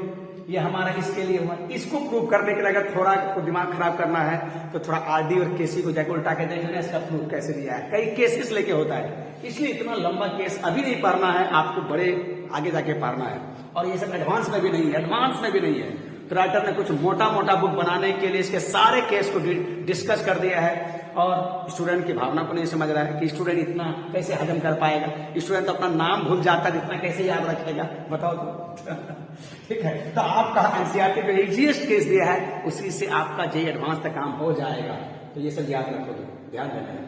ये हमारा इसके लिए हुआ। इसको प्रूव करने के लिए अगर थोड़ा आपको दिमाग खराब करना है तो थोड़ा आरडी और केसी को जाकर उल्टा के देख लेना, इसका प्रूफ कैसे दिया है। कई केसेस लेके होता है, इसलिए इतना लंबा केस अभी नहीं पढ़ना है, आपको बड़े आगे जाके पढ़ना है। और ये सब एडवांस में भी नहीं है, एडवांस में भी नहीं है। तो राइटर ने कुछ मोटा मोटा बुक बनाने के लिए इसके सारे केस को डिस्कस कर दिया है, और स्टूडेंट की भावना को नहीं समझ रहा है कि स्टूडेंट इतना कैसे हजम कर पाएगा। स्टूडेंट तो अपना नाम भूल जाता है, इतना कैसे याद रखेगा बताओ तो। ठीक है, तो आपका एनसीईआरटी पे इजीएस्ट केस दिया है, उसी से आपका जेईई एडवांस तक काम हो जाएगा। तो ये सब याद रखोगे, ध्यान देना है,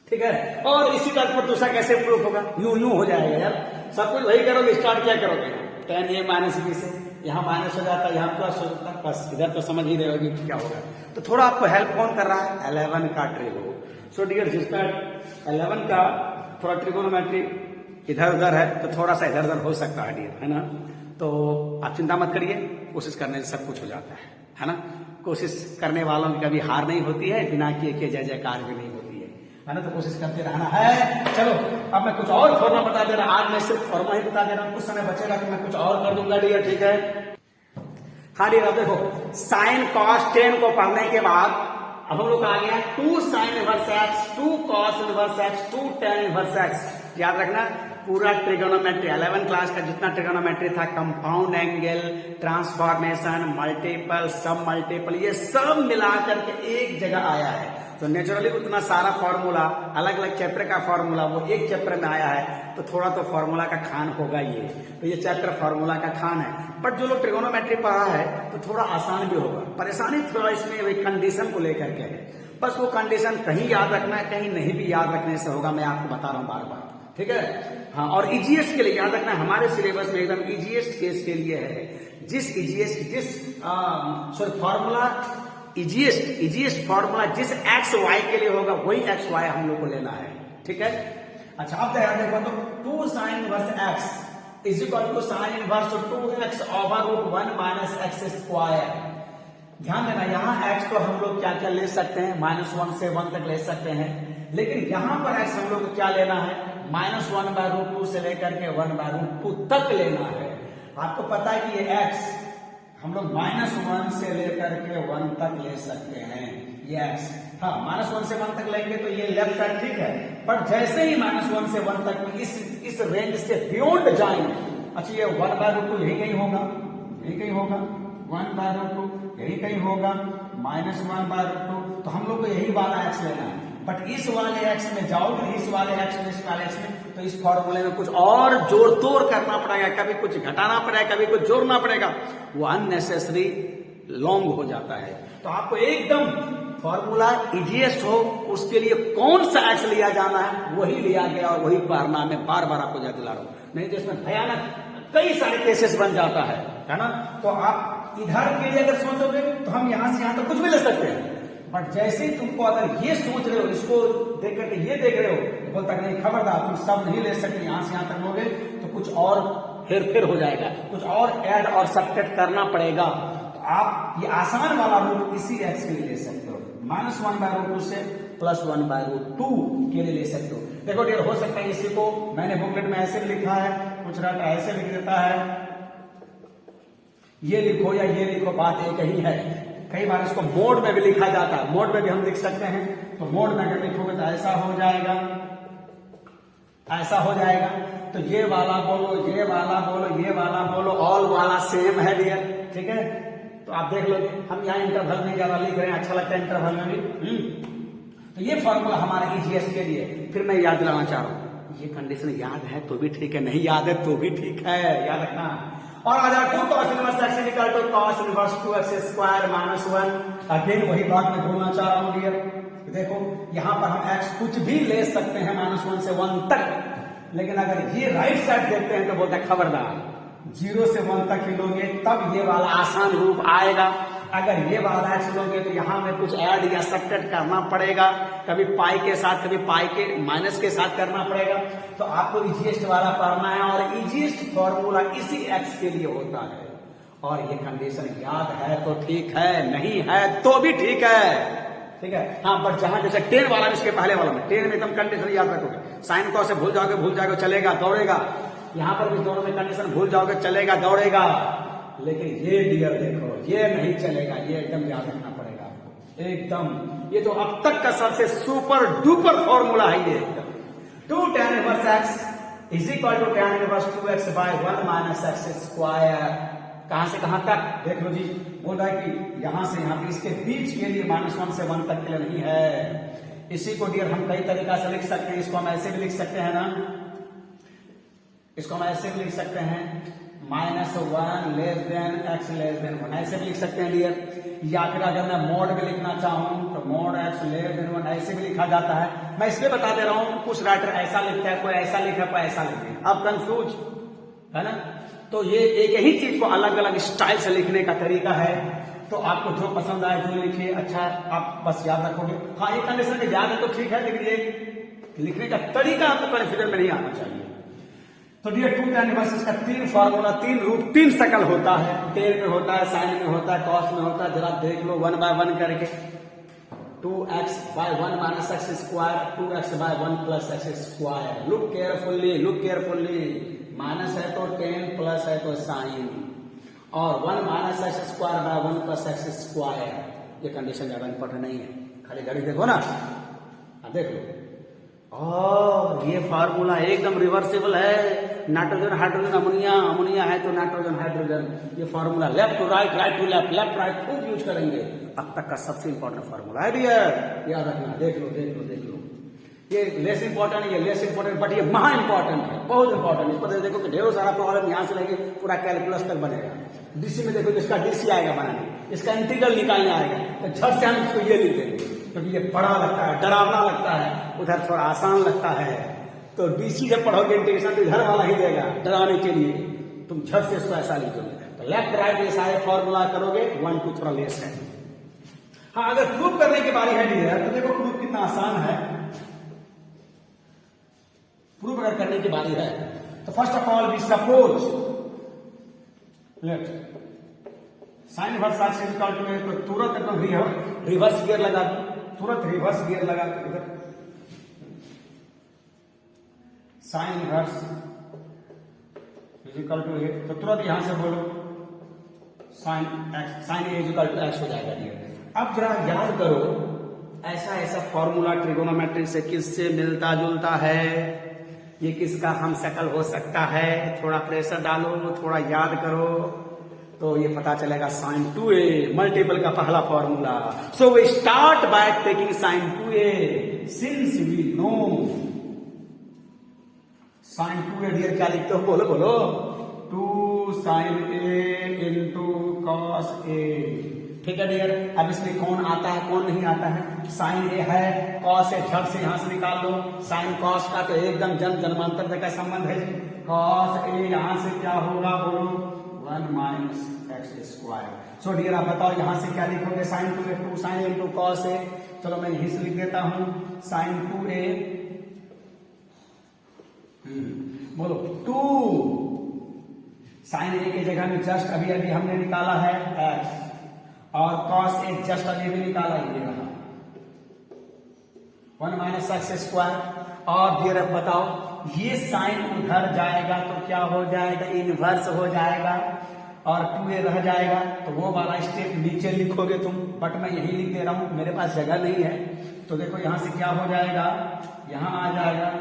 ठीक है। और इसी तरह पर दूसरा कैसे प्रूफ होगा, यूं हो जाएगा यार, सब कुछ वही करोगे, स्टार्ट क्या करोगे, tan a - b से, यहाँ माइनस हो जाता है, यहाँ प्लस हो जाता है, बस इधर तो समझ ही रहे होगी क्या होगा। तो थोड़ा आपको हेल्प कौन कर रहा है, 11 का ट्रिगो। सो डियर जिसका 11 का थोड़ा ट्रिगोनोमेट्री इधर उधर है तो थोड़ा सा इधर उधर हो सकता है डियर, है ना। तो आप चिंता मत करिए, कोशिश करने से सब कुछ हो जाता है ना। कोशिश करने वालों की कभी हार नहीं होती है, बिना किए के जय जयकार भी नहीं होती है ना। तो कोशिश करते रहना है। चलो अब मैं कुछ और फॉर्मा बता दे रहा, आज मैं सिर्फ फॉर्मा ही बता दे रहा हूँ, कुछ समय बचेगा तो मैं कुछ और कर दूंगा डियर, ठीक है। हाँ डियर, अब देखो साइन कॉस tan को पढ़ने के बाद अब हम लोग आ गया 2 sin inverse x, 2 cos inverse x, 2 tan inverse x। याद रखना पूरा ट्रिगोनोमेट्री 11 क्लास का जितना ट्रिगोनोमेट्री था, कंपाउंड एंगल, ट्रांसफॉर्मेशन, मल्टीपल, सब मल्टीपल, ये सब मिलाकर के एक जगह आया है। तो नेचुरली उतना सारा फॉर्मूला, अलग अलग चैप्टर का फॉर्मूला वो एक चैप्टर में आया है, तो थोड़ा तो फॉर्मूला का खान होगा ये। तो ये चैप्टर फॉर्मूला का खान है, बट जो लोग ट्रिगोनोमेट्री पढ़ा है तो थोड़ा आसान भी होगा। परेशानी थोड़ा इसमें वही कंडीशन को लेकर के है, बस वो कंडीशन कहीं याद रखना है, कहीं नहीं भी याद रखने से होगा। मैं आपको बता रहा हूँ बार बार, ठीक है। हाँ, और इजीएस्ट के लिए याद रखना, हमारे सिलेबस में एकदम इजीएस्ट केस के लिए है, फॉर्मूला इजीएस्ट फॉर्मूला जिस एक्स वाई के लिए होगा वही एक्स वाई हम लोग को लेना है, ठीक है। अच्छा, अब देखो तो 2 sin inverse x is equal to sin inverse 2x over root 1 minus x square. ध्यान देना, यहाँ x तो हम लोग क्या क्या ले सकते हैं, -1 से 1 तक ले सकते हैं, लेकिन यहाँ पर x हम लोग को क्या लेना है, -1/√2 से लेकर के 1/√2 तक लेना है। आपको पता है कि ये x हम लोग -1 से लेकर के 1 तक ले सकते हैं, ये x। हाँ, -1 से 1 तक लेंगे तो ये लेफ्ट साइड ठीक है, पर जैसे ही -1 से 1 तक इस रेंज से बियॉन्ड जाएंगे, अच्छा ये 1/√2 यही कहीं होगा, 1/√2 यही कहीं होगा, -1/√2, तो हम लोग को यही वाला x लेना है। बट इस वाले x में जाओगे, इस वाले x में तो इस फॉर्मूले में कुछ और जोड़ तोड़ करना पड़ेगा, कभी कुछ घटाना पड़ेगा, कभी कुछ जोड़ना पड़ेगा, वो अननेसेसरी लॉन्ग हो जाता है। तो आपको एकदम फॉर्मूला इजीएस्ट हो, उसके लिए कौन सा एक्स लिया जाना है वही लिया गया और वही पढ़ना। मैं बार बार आपको याद दिला रहा हूं, नहीं तो इसमें भयानक कई सारे केसेस बन जाता है ना। तो आप इधर के लिए अगर सोचोगे तो हम यहां से यहां तक कुछ भी ले सकते हैं, बट जैसे ही तुमको अगर ये सोच रहे हो, इसको देख करके ये देख रहे हो, तो बोलता नहीं खबरदार, तुम सब नहीं ले सकते, यहां से यहां तक लोगे तो कुछ और हेरफेर हो जाएगा, कुछ और ऐड और सब्ट्रैक्ट करना पड़ेगा। तो आप ये आसान वाला रूट इसी एक्स के लिए ले सकते हो, -1/√2 से +1/√2 के लिए ले सकते हो। देखो डियर, हो सकता है इसी को मैंने बुकलेट में ऐसे लिखा है, कुछ राइटर ऐसे लिख देता है, ये लिखो या ये लिखो, बात एक ही है। कई बार इसको मोड में भी लिखा जाता है, मोड में भी हम लिख सकते हैं। तो मोड में अगर लिखोगे तो ऐसा हो जाएगा, ऐसा हो जाएगा। तो ये वाला बोलो, ये वाला बोलो, ये वाला बोलो, ऑल वाला सेम है डियर, ठीक है। तो आप देख लोगे, हम यहाँ इंटरवल में ज्यादा लिख रहे हैं, अच्छा लगता है इंटरवल में भी। तो ये फॉर्मूला हमारे इजीएस के लिए। फिर मैं याद दिलाना चाह रहा हूं, ये कंडीशन याद है तो भी ठीक है, नहीं याद है तो भी ठीक है, याद रखना। और आ जाए 2 cos inverse x equal to cos inverse 2x square -1। Again वही बात मैं बोलना चाह रहा हूं डियर, देखो यहां पर हम x कुछ भी ले सकते हैं -1 से 1 तक, लेकिन अगर ये राइट साइड देखते हैं तो बोलता है खबरदार 0 से 1 तक ही लोगे तब ये वाला आसान रूप आएगा। अगर ये वाला x लोगे तो यहां में कुछ ऐड या सब्ट्रैक्ट करना पड़ेगा, कभी पाई के साथ, कभी पाई के माइनस के साथ करना पड़ेगा। तो आपको इजीएस्ट वाला पढ़ना है, और इजीएस्ट फॉर्मूला इसी x के लिए होता है। और ये कंडीशन याद है तो ठीक है, नहीं है तो भी ठीक है, ठीक है। हाँ, बट जहां जैसे 10 वाला, इसके पहले वाला में 10 में एकदम कंडीशन याद रखोगे, साइन कॉस से भूल जाओगे चलेगा, दौड़ेगा। यहां पर भी दोनों में कंडीशन भूल जाओगे चलेगा, दौड़ेगा। लेकिन ये डियर देखो, ये नहीं चलेगा, ये एकदम याद रखना पड़ेगा आपको एकदम। ये तो अब तक का सबसे सुपर डुपर फॉर्मूला है ये एकदम। 2 tan inverse x is equal to tan inverse 2x/1 minus x square. कहां से कहां तक देख लो जी, बोल रहा है कि यहां से यहां तक, इसके बीच के लिए -1 से 1 तक के लिए नहीं है। इसी को डियर हम कई तरीका से लिख सकते हैं, इसको हम ऐसे भी लिख सकते हैं ना, इसको हम ऐसे भी लिख सकते हैं, -1 less than x less than 1, ऐसे भी लिख सकते हैं डियर। या फिर अगर मैं मोड भी लिखना चाहूं तो मोड x लेस देन 1 ऐसे भी लिखा जाता है। मैं इसलिए बता दे रहा हूं, कुछ राइटर ऐसा लिखता है, कोई ऐसा लिखा है, कोई ऐसा लिखते हैं, अब कंफ्यूज है ना। तो ये एक ही चीज को अलग अलग स्टाइल से लिखने का तरीका है। तो आपको जो पसंद आए जो लिखिए, अच्छा आप बस याद रखोगे। हाँ, एक कंडीशन के याद है तो ठीक है, लेकिन ये लिखने का तरीका आपको कंफ्यूजन में नहीं आना चाहिए। तो डियर 2 tan इनवर्स इसका 3 फॉर्मूला, 3 रूप, 3 शकल होता है, टेन में होता है, साइन में होता है, कॉस में होता है। जरा देख लो 1/1 करके, 2x/1 minus x square, 2x/1 plus x square. Look carefully, look carefully, minus है तो 10, प्लस है तो साइन, और 1 minus x square by 1 plus x square. ये कंडीशन ज्यादा इंपॉर्टेंट नहीं है, खाली घड़ी देखो ना, देख लो। और ये फार्मूला एकदम रिवर्सिबल है, नाइट्रोजन हाइड्रोजन अमोनिया, अमोनिया है तो नाइट्रोजन हाइड्रोजन। ये formula left to right, right to left, left right खूब यूज करेंगे। अब तक का सबसे इंपॉर्टेंट फार्मूला है डियर, याद रखना। देख लो देख लो देख लो, ये लेस इंपॉर्टेंट है, ये लेस इंपॉर्टेंट, बट ये महा इंपॉर्टेंट है, बहुत इंपॉर्टेंट। इस पर देखो कि ढेरों सारा प्रॉब्लम यहाँ से लेके पूरा कैलकुलस तक बनेगा। डीसी में देखो इसका डीसी आएगा बनाने, इसका इंटीग्रल निकालने आएगा, तो झट से हम इसको ये लिख देंगे, क्योंकि ये बड़ा लगता है, डरावना लगता है, उधर थोड़ा आसान लगता है। तो डीसी जब पढ़ोगे इंटीग्रेशन तो इधर वाला ही देगा डराने के लिए, तुम झट से इसको ऐसा लिखोगे। तो लेफ्ट राइट ये सारे फॉर्मूला करोगे, 1 2 थोड़ा लेस है। हाँ, अगर प्रूव करने की बारी है डियर तो देखो प्रूफ कितना आसान है। प्रूफ अगर करने की बारी है तो first of all we suppose let sine inverse x is equal to, तो तुरंत एकदम रिवर्स गियर लगा दो, तुरंत रिवर्स गियर लगा दो इधर। Sine inverse is equal to a, तो तुरंत यहां से बोलो sine x, sine A is equal to x हो जाएगा डियर। अब जरा याद करो ऐसा ऐसा फॉर्मूला ट्रिगोनोमेट्री से किससे मिलता जुलता है, ये किसका हम शकल हो सकता है। थोड़ा प्रेशर डालो, थोड़ा याद करो तो ये पता चलेगा। साइन 2a मल्टीपल का पहला formula. So we start by taking sine 2a since we know sine 2a dear क्या लिखते हो, बोलो बोलो, 2 sine a into cos a। ठीक है डियर, अब इसमें कौन आता है कौन नहीं आता है, साइन ए है, कॉस ए झट से यहां से निकाल दो। साइन कॉस का तो एकदम जन्मांतर का संबंध है। कॉस ए यहां से क्या होगा बोलो, 1 minus x square. So dear आप बताओ यहां से क्या लिखोगे, sine 2a 2 sine into cos a. चलो मैं यहीं से लिख देता हूं साइन 2a बोलो 2 साइन ए की जगह में जस्ट अभी अभी हमने निकाला है एक्स, और कॉस ए जस्ट अभी भी निकाला ही रहा 1 माइनस एक्स स्क्वायर। और फिर अब बताओ ये साइन उधर जाएगा तो क्या हो जाएगा, इनवर्स हो जाएगा, और 2a रह जाएगा। तो वो वाला स्टेप नीचे लिखोगे तुम, बट मैं यही लिख दे रहा हूं, मेरे पास जगह नहीं है। तो देखो यहां से क्या हो जाएगा, यहां आ जाएगा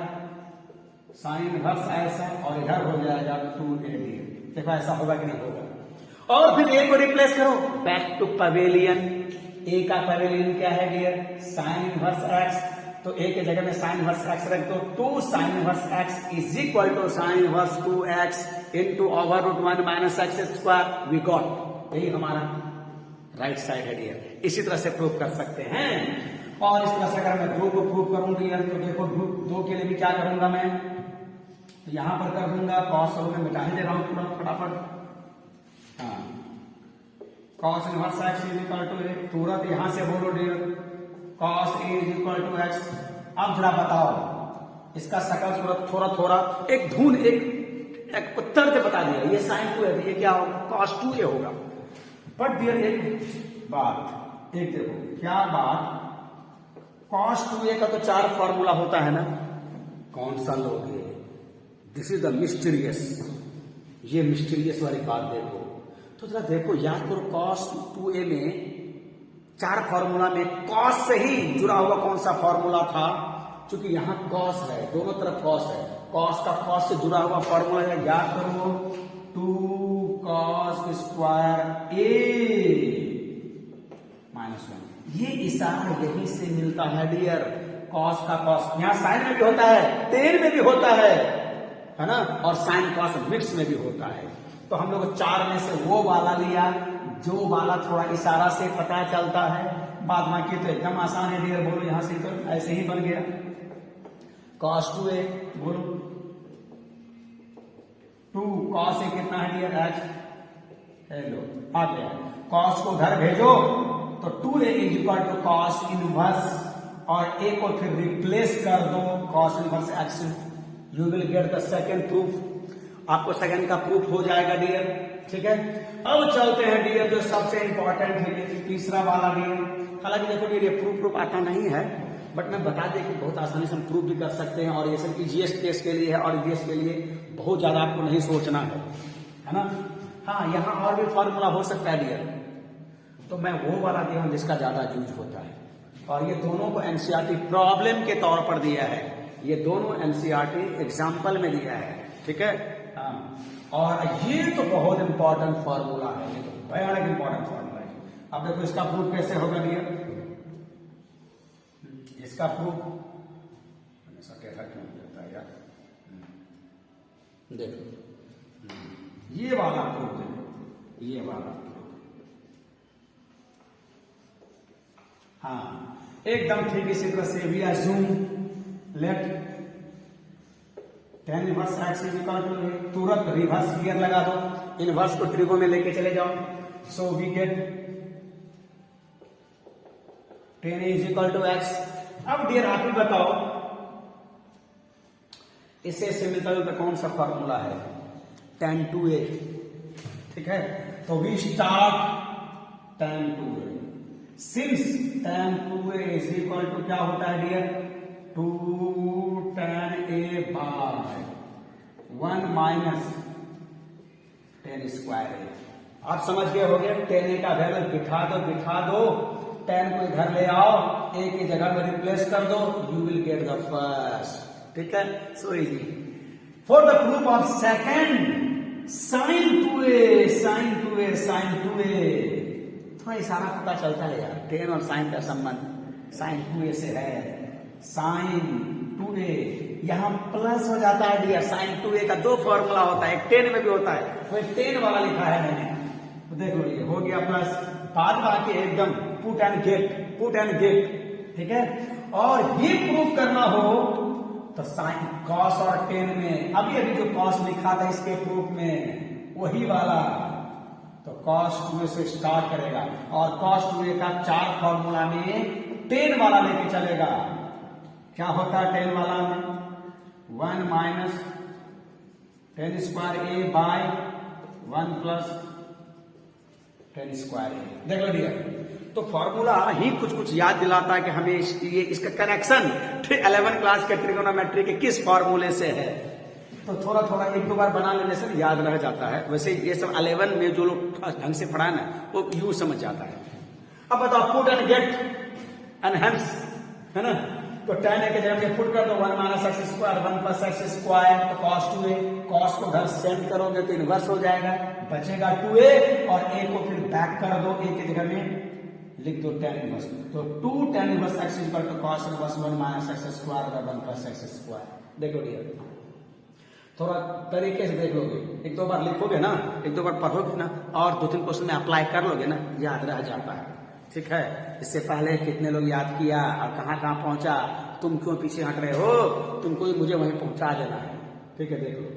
साइन इनवर्स ऐसा, और इधर हो जाएगा 2a। देखो ऐसा होगा कि नहीं होगा। और फिर ए को रिप्लेस करो, बैक टू पवेलियन। ए का पवेलियन क्या है डियर, साइन इनवर्स एक्स। तो ए के जगह में साइन इनवर्स एक्स रख दो, 2 sine inverse x is equal to sine inverse 2x into over root 1 minus x square. We got, यही हमारा राइट साइड है डियर। इसी तरह से प्रूव कर सकते हैं। और इस तरह से अगर मैं 2 को प्रूव करूं डियर तो देखो 2 के लिए भी क्या करूंगा मैं, तो यहां पर कर दूंगा कॉस को मैं मिटा ही दे रहा हूं पूरा फटाफट। हाँ, cos inverse x is equal to a, तुरंत यहां से बोलो dear cos a is equal to x. अब जरा बताओ इसका शकल सूरत थोड़ा थोड़ा एक धुन एक उत्तर से बता दिया, ये साइन 2 है, ये क्या होगा, कॉस 2a होगा। बट डियर एक बात, एक देखो क्या बात, कॉस 2a का तो 4 फॉर्मूला होता है ना, कौन सा लोगे, दिस इज द मिस्टीरियस, ये मिस्टीरियस वाली बात देखो। तो जरा देखो याद करो, कॉस 2a में 4 फॉर्मूला में कॉस से ही जुड़ा हुआ कौन सा फॉर्मूला था, क्योंकि यहां कॉस है, दोनों तरफ कॉस है, कॉस का कॉस से जुड़ा हुआ फॉर्मूला है, याद करो 2 कॉस स्क्वायर ए माइनस 1। ये इशारा यहीं से मिलता है डियर, कॉस का कॉस यहां साइन में भी होता है, टेन में भी होता है ना, और साइन कॉस मिक्स में भी होता है। तो हम लोग 4 में से वो वाला लिया जो वाला थोड़ा इशारा से पता चलता है, बाद बाकी तो एकदम आसान है डियर। बोलो यहां से तो ऐसे ही बन गया cos 2a, बोलो 2 cos a कितना है डियर x, हेलो आ गया। cos को उधर भेजो तो 2a is equal to cos inverse, और a को फिर रिप्लेस कर दो cos inverse x, you will get the second proof. आपको सेकंड का प्रूफ हो जाएगा डियर। ठीक है, अब चलते हैं डियर जो सबसे इंपॉर्टेंट है, तीसरा वाला डियर। हालांकि देखो डियर ये प्रूफ आता नहीं है, बट मैं बता दें कि बहुत आसानी से हम प्रूफ भी कर सकते हैं, और ये सब इजीएस्ट केस के लिए है, और ईजीएस्ट के लिए बहुत ज्यादा आपको नहीं सोचना है ना। हाँ, यहाँ और भी फॉर्मूला हो सकता है डियर, तो मैं वो वाला दिया हूं जिसका ज्यादा यूज होता है, और ये दोनों को एनसीईआरटी प्रॉब्लम के तौर पर दिया है, ये दोनों एनसीईआरटी एग्जाम्पल में दिया है। ठीक है, हाँ, और ये तो बहुत इंपॉर्टेंट फॉर्मूला है, ये तो भयानक इंपॉर्टेंट फॉर्मूला है। अब देखो इसका प्रूफ कैसे होगा डियर, इसका प्रूफ हमेशा कैसा क्यों होता है यार, देखो ये वाला प्रूफ देखो, ये वाला प्रूफ, हाँ एकदम ठीक इसी तरह से भी assume let tan inverse x is equal to, तुरंत रिवर्स गियर लगा दो, इनवर्स को ट्रिगो में लेके चले जाओ। So we get tan is equal to x। अब डियर आप ही बताओ इससे सिमिलर पे कौन सा फॉर्मूला है, tan 2a, ठीक है। तो we start tan 2a, since tan 2a is equal to क्या होता है dear, 2 tan a by 1 minus tan square a। आप समझ गए होंगे, tan a का वैल्यू बिठा दो, tan को इधर ले आओ, a की जगह में रिप्लेस कर दो, you will get the first, ठीक है। So easy. For the proof of second sin 2a, थोड़ा इशारा पता चलता है यार, tan और sin का संबंध sin 2a से है। sin 2a यहां प्लस हो जाता है डियर, sin 2a का दो फॉर्मूला होता है, एक tan में भी होता है, तो tan वाला लिखा है मैंने, तो देख लो ये हो गया प्लस, बाद बाकी एकदम पुट एंड गेट, ठीक है। और ये प्रूफ करना हो तो साइन कॉस और tan में अभी जो कॉस लिखा था इसके प्रूफ में वही वाला, तो cos 2a से स्टार्ट करेगा और cos 2a का 4 फॉर्मूला में tan वाला लेके चलेगा। क्या होता है tan वाला में, 1 minus tan square a by 1 plus tan square a। देख लो डियर, तो फॉर्मूला ही कुछ याद दिलाता है कि हमें ये इसका कनेक्शन 11 क्लास के ट्रिगोनोमेट्री के किस फॉर्मूले से है, तो थोड़ा एक दो बार बना लेने से याद रह जाता है। वैसे ये सब 11 में जो लोग ढंग से पढ़ा ना वो यू समझ जाता है। अब बताओ put and get and hence, है ना, तो tan a के जगह में पुट कर दो 1 minus x square 1 plus x square, तो cos 2a, cos को घर सेंड करोगे तो इनवर्स हो जाएगा, बचेगा 2a और a को फिर बैक कर दो, a के जगह में लिख दो tan इनवर्स, तो 2 tan inverse x equal to cos inverse 1 minus x square by 1 plus x square. देखो डियर, थोड़ा तरीके से देख लोगे, एक दो बार लिखोगे ना, एक दो बार पढ़ोगे ना, और 2-3 क्वेश्चन में अप्लाई कर लोगे ना, याद रह जाता है, ठीक है। इससे पहले कितने लोग याद किया और कहाँ पहुंचा, तुम क्यों पीछे हट रहे हो, तुमको मुझे वहीं पहुंचा देना है, ठीक है। देख लो,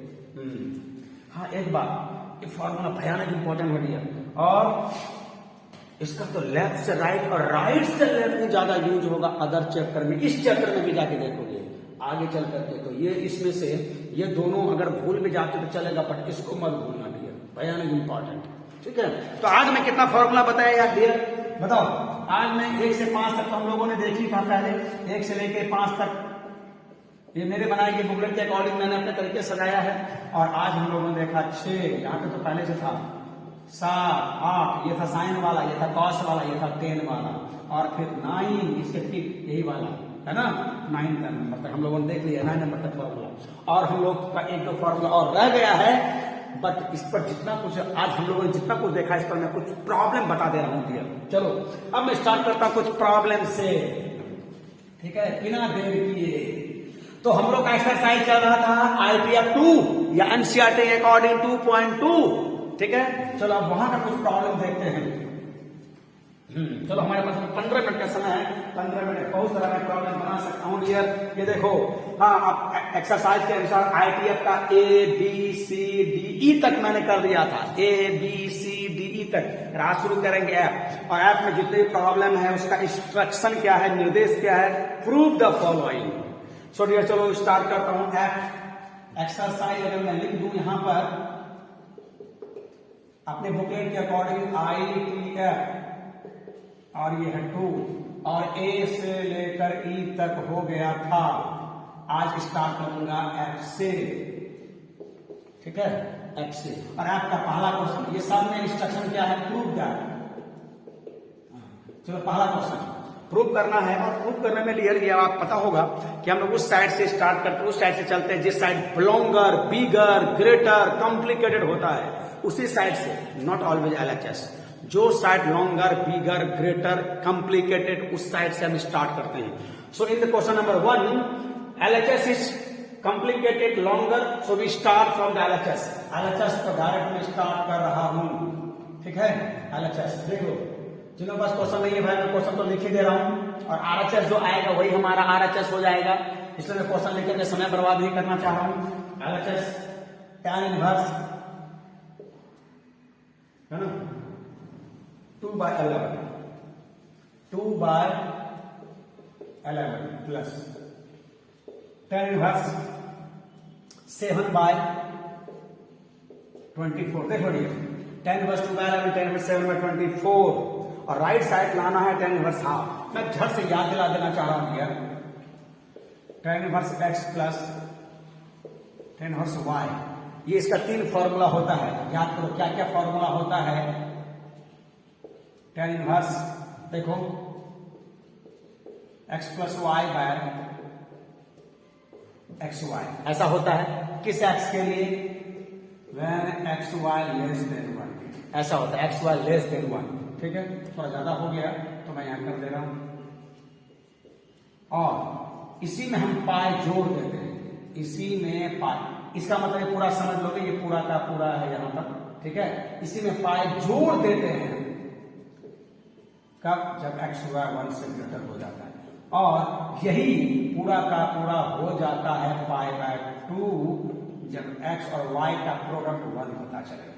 हाँ एक बात, ये फॉर्मूला भयानक इंपॉर्टेंट हो गया, और इसका तो लेफ्ट से राइट और राइट से लेफ्ट में ज्यादा यूज होगा अदर चैप्टर में, इस चैप्टर में भी जाके देखोगे आगे चल करके, तो ये इसमें से ये दोनों अगर भूल भी जाते तो चलेगा, बट इसको मत भूलना डियर, भयानक इंपॉर्टेंट, ठीक है। तो आज मैं कितना फॉर्मूला बताया यार डियर, बताओ। आज मैं 1 से 5 तक तो हम लोगों ने देखी था पहले, 1 से लेके 5 तक ये मेरे बनाए गए बुकलेट के अकॉर्डिंग मैंने अपने तरीके सजाया है, और आज हम लोगों ने देखा 6, यहाँ पे तो पहले से था 7, 8, ये था साइन वाला, ये था कॉस वाला, ये था tan वाला, और फिर 9 इसके ठीक यही वाला है ना, 9 नंबर तक हम लोगों ने देख लिया, 9 नंबर तक फॉर्मूला, और हम लोग का 1-2 फॉर्मूला और रह गया है, बट इस पर जितना कुछ आज हम लोगों ने जितना कुछ देखा, इस पर मैं कुछ प्रॉब्लम बता दे रहा हूं डियर। चलो अब मैं स्टार्ट करता हूं कुछ प्रॉब्लम से, ठीक है, बिना देर किए। तो हम लोग का एक्सरसाइज चल रहा था IPF 2 या NCERT अकॉर्डिंग 2.2, ठीक है। चलो अब वहां का कुछ प्रॉब्लम देखते हैं। चलो हमारे पास 15 मिनट का समय है, 15 मिनट बहुत सारा मैं प्रॉब्लम बना सकता हूं डियर। ये देखो, हाँ आप एक्सरसाइज के अनुसार IPF का ABCDE तक मैंने कर दिया था, ABCDE तक। आज शुरू करेंगे ऐप, और ऐप में जितने प्रॉब्लम है उसका इंस्ट्रक्शन क्या है, निर्देश क्या है, prove the following. So dear चलो स्टार्ट करता हूं ऐप। एक्सरसाइज अगर मैं लिख दूं यहां पर अपने बुकलेट के अकॉर्डिंग IPF, और ये है 2, और A से लेकर E तक हो गया था। आज स्टार्ट करूंगा F से, ठीक है, F से। और F का पहला क्वेश्चन, ये सब में इंस्ट्रक्शन क्या है, प्रूव दैट। चलो पहला क्वेश्चन प्रूव करना है, और प्रूव करने में डियर ये आप पता होगा कि हम लोग उस साइड से स्टार्ट करते हैं, उस साइड से चलते हैं जिस side longer, bigger, greater, complicated होता है, उसी साइड से, नॉट ऑलवेज LHS। जो side longer, bigger, greater, complicated, उस साइड से हम स्टार्ट करते हैं। So in the question number 1, LHS is complicated, longer, so we start from the LHS। LHS को डायरेक्ट में स्टार्ट कर रहा हूं, ठीक है। LHS देख लो, जिन्हों पास क्वेश्चन नहीं है भाई मैं क्वेश्चन तो लिख ही दे रहा हूं, और RHS जो आएगा वही हमारा RHS हो जाएगा, इसलिए मैं क्वेश्चन लिखकर के समय बर्बाद नहीं करना चाह रहा हूं। LHS tan इनवर्स है ना 2/11 प्लस tan इनवर्स 7/24। देखो tan इनवर्स 2/11 tan इनवर्स 7/24 और राइट साइड लाना है tan इनवर्स हाफ। मैं झट से याद दिला देना चाह रहा हूं यार, tan inverse x plus tan inverse y, ये इसका 3 फॉर्मूला होता है। याद करो क्या क्या फॉर्मूला होता है tan इनवर्स। देखो x plus y by x y ऐसा होता है। किस x के लिए? when x y less than 1, ऐसा होता है x y लेस देन 1। ठीक है, थोड़ा ज्यादा हो गया तो मैं यहां कर दे रहा हूं। और इसी में हम पाई जोड़ देते हैं, इसी में पाई, इसका मतलब पूरा समझ लोगे, ये पूरा का पूरा है यहां तक। ठीक है, इसी में पाई जोड़ देते हैं कब? जब x y 1 से ग्रेटर हो जाता है। और यही पूरा का पूरा हो जाता है π/2 जब x और y का प्रोडक्ट 1 पता चलेगा।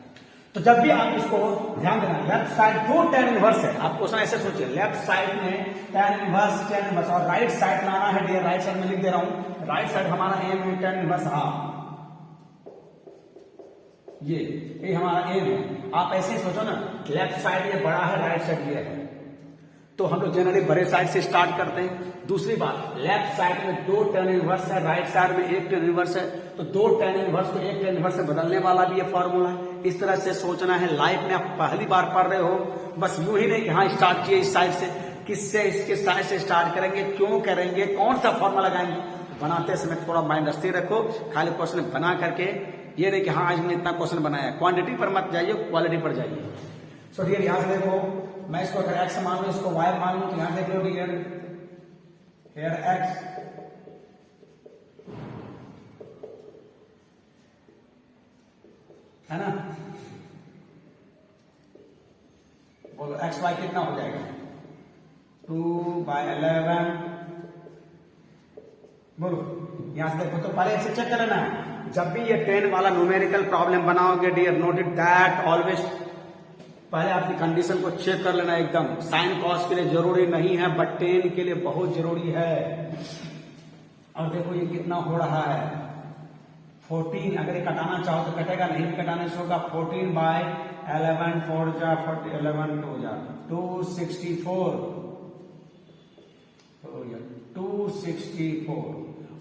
तो जब भी आप इसको ध्यान देना, लेफ्ट साइड दो tan इनवर्स है, आप क्वेश्चन ऐसे सोचिए, लेफ्ट साइड में tan इनवर्स और राइट साइड लाना है डियर। राइट साइड में लिख दे रहा हूं, राइट साइड हमारा एम है tan इनवर्स हाफ, ये हमारा एम है। आप ऐसे ही सोचो ना, लेफ्ट साइड ये बड़ा है, राइट साइड ये है, तो हम लोग जनरली बड़े साइड से स्टार्ट करते हैं। दूसरी बात, लेफ्ट साइड में 2 tan इनवर्स है, राइट साइड में 1 tan इनवर्स है, तो 2 tan इनवर्स को 1 tan इनवर्स से बदलने वाला भी ये फॉर्मूला है। इस तरह से सोचना है। लाइफ में आप पहली बार पढ़ रहे हो, बस यूं ही नहीं कि हाँ स्टार्ट किए इस साइड से, किससे, इसके साइड से स्टार्ट करेंगे, क्यों करेंगे, कौन सा फॉर्मूला लगाएंगे, बनाते समय थोड़ा माइंड स्थिर रखो। खाली क्वेश्चन बना करके ये नहीं कि हाँ आज हमने इतना क्वेश्चन बनाया, क्वांटिटी पर मत जाइए, क्वालिटी पर जाइए। सो डियर यहाँ से देखो, मैं इसको अगर x मान लू, इसको y मान लू, तो यहां देख लो डियर, हेयर x है ना, बोलो x y कितना हो जाएगा? 2/11। बोलो यहां से देखो, तो पहले इसे चेक कर लेना है। जब भी ये 10 वाला न्यूमेरिकल प्रॉब्लम बनाओगे dear, note it that always पहले आपकी कंडीशन को चेक कर लेना एकदम। साइन कॉस के लिए जरूरी नहीं है, बट 10 के लिए बहुत जरूरी है। और देखो ये कितना हो रहा है, 14। अगर ये कटाना चाहो तो कटेगा, नहीं भी कटाने से होगा। 14/11 4 जा 40, 11 2 जा 264, 264।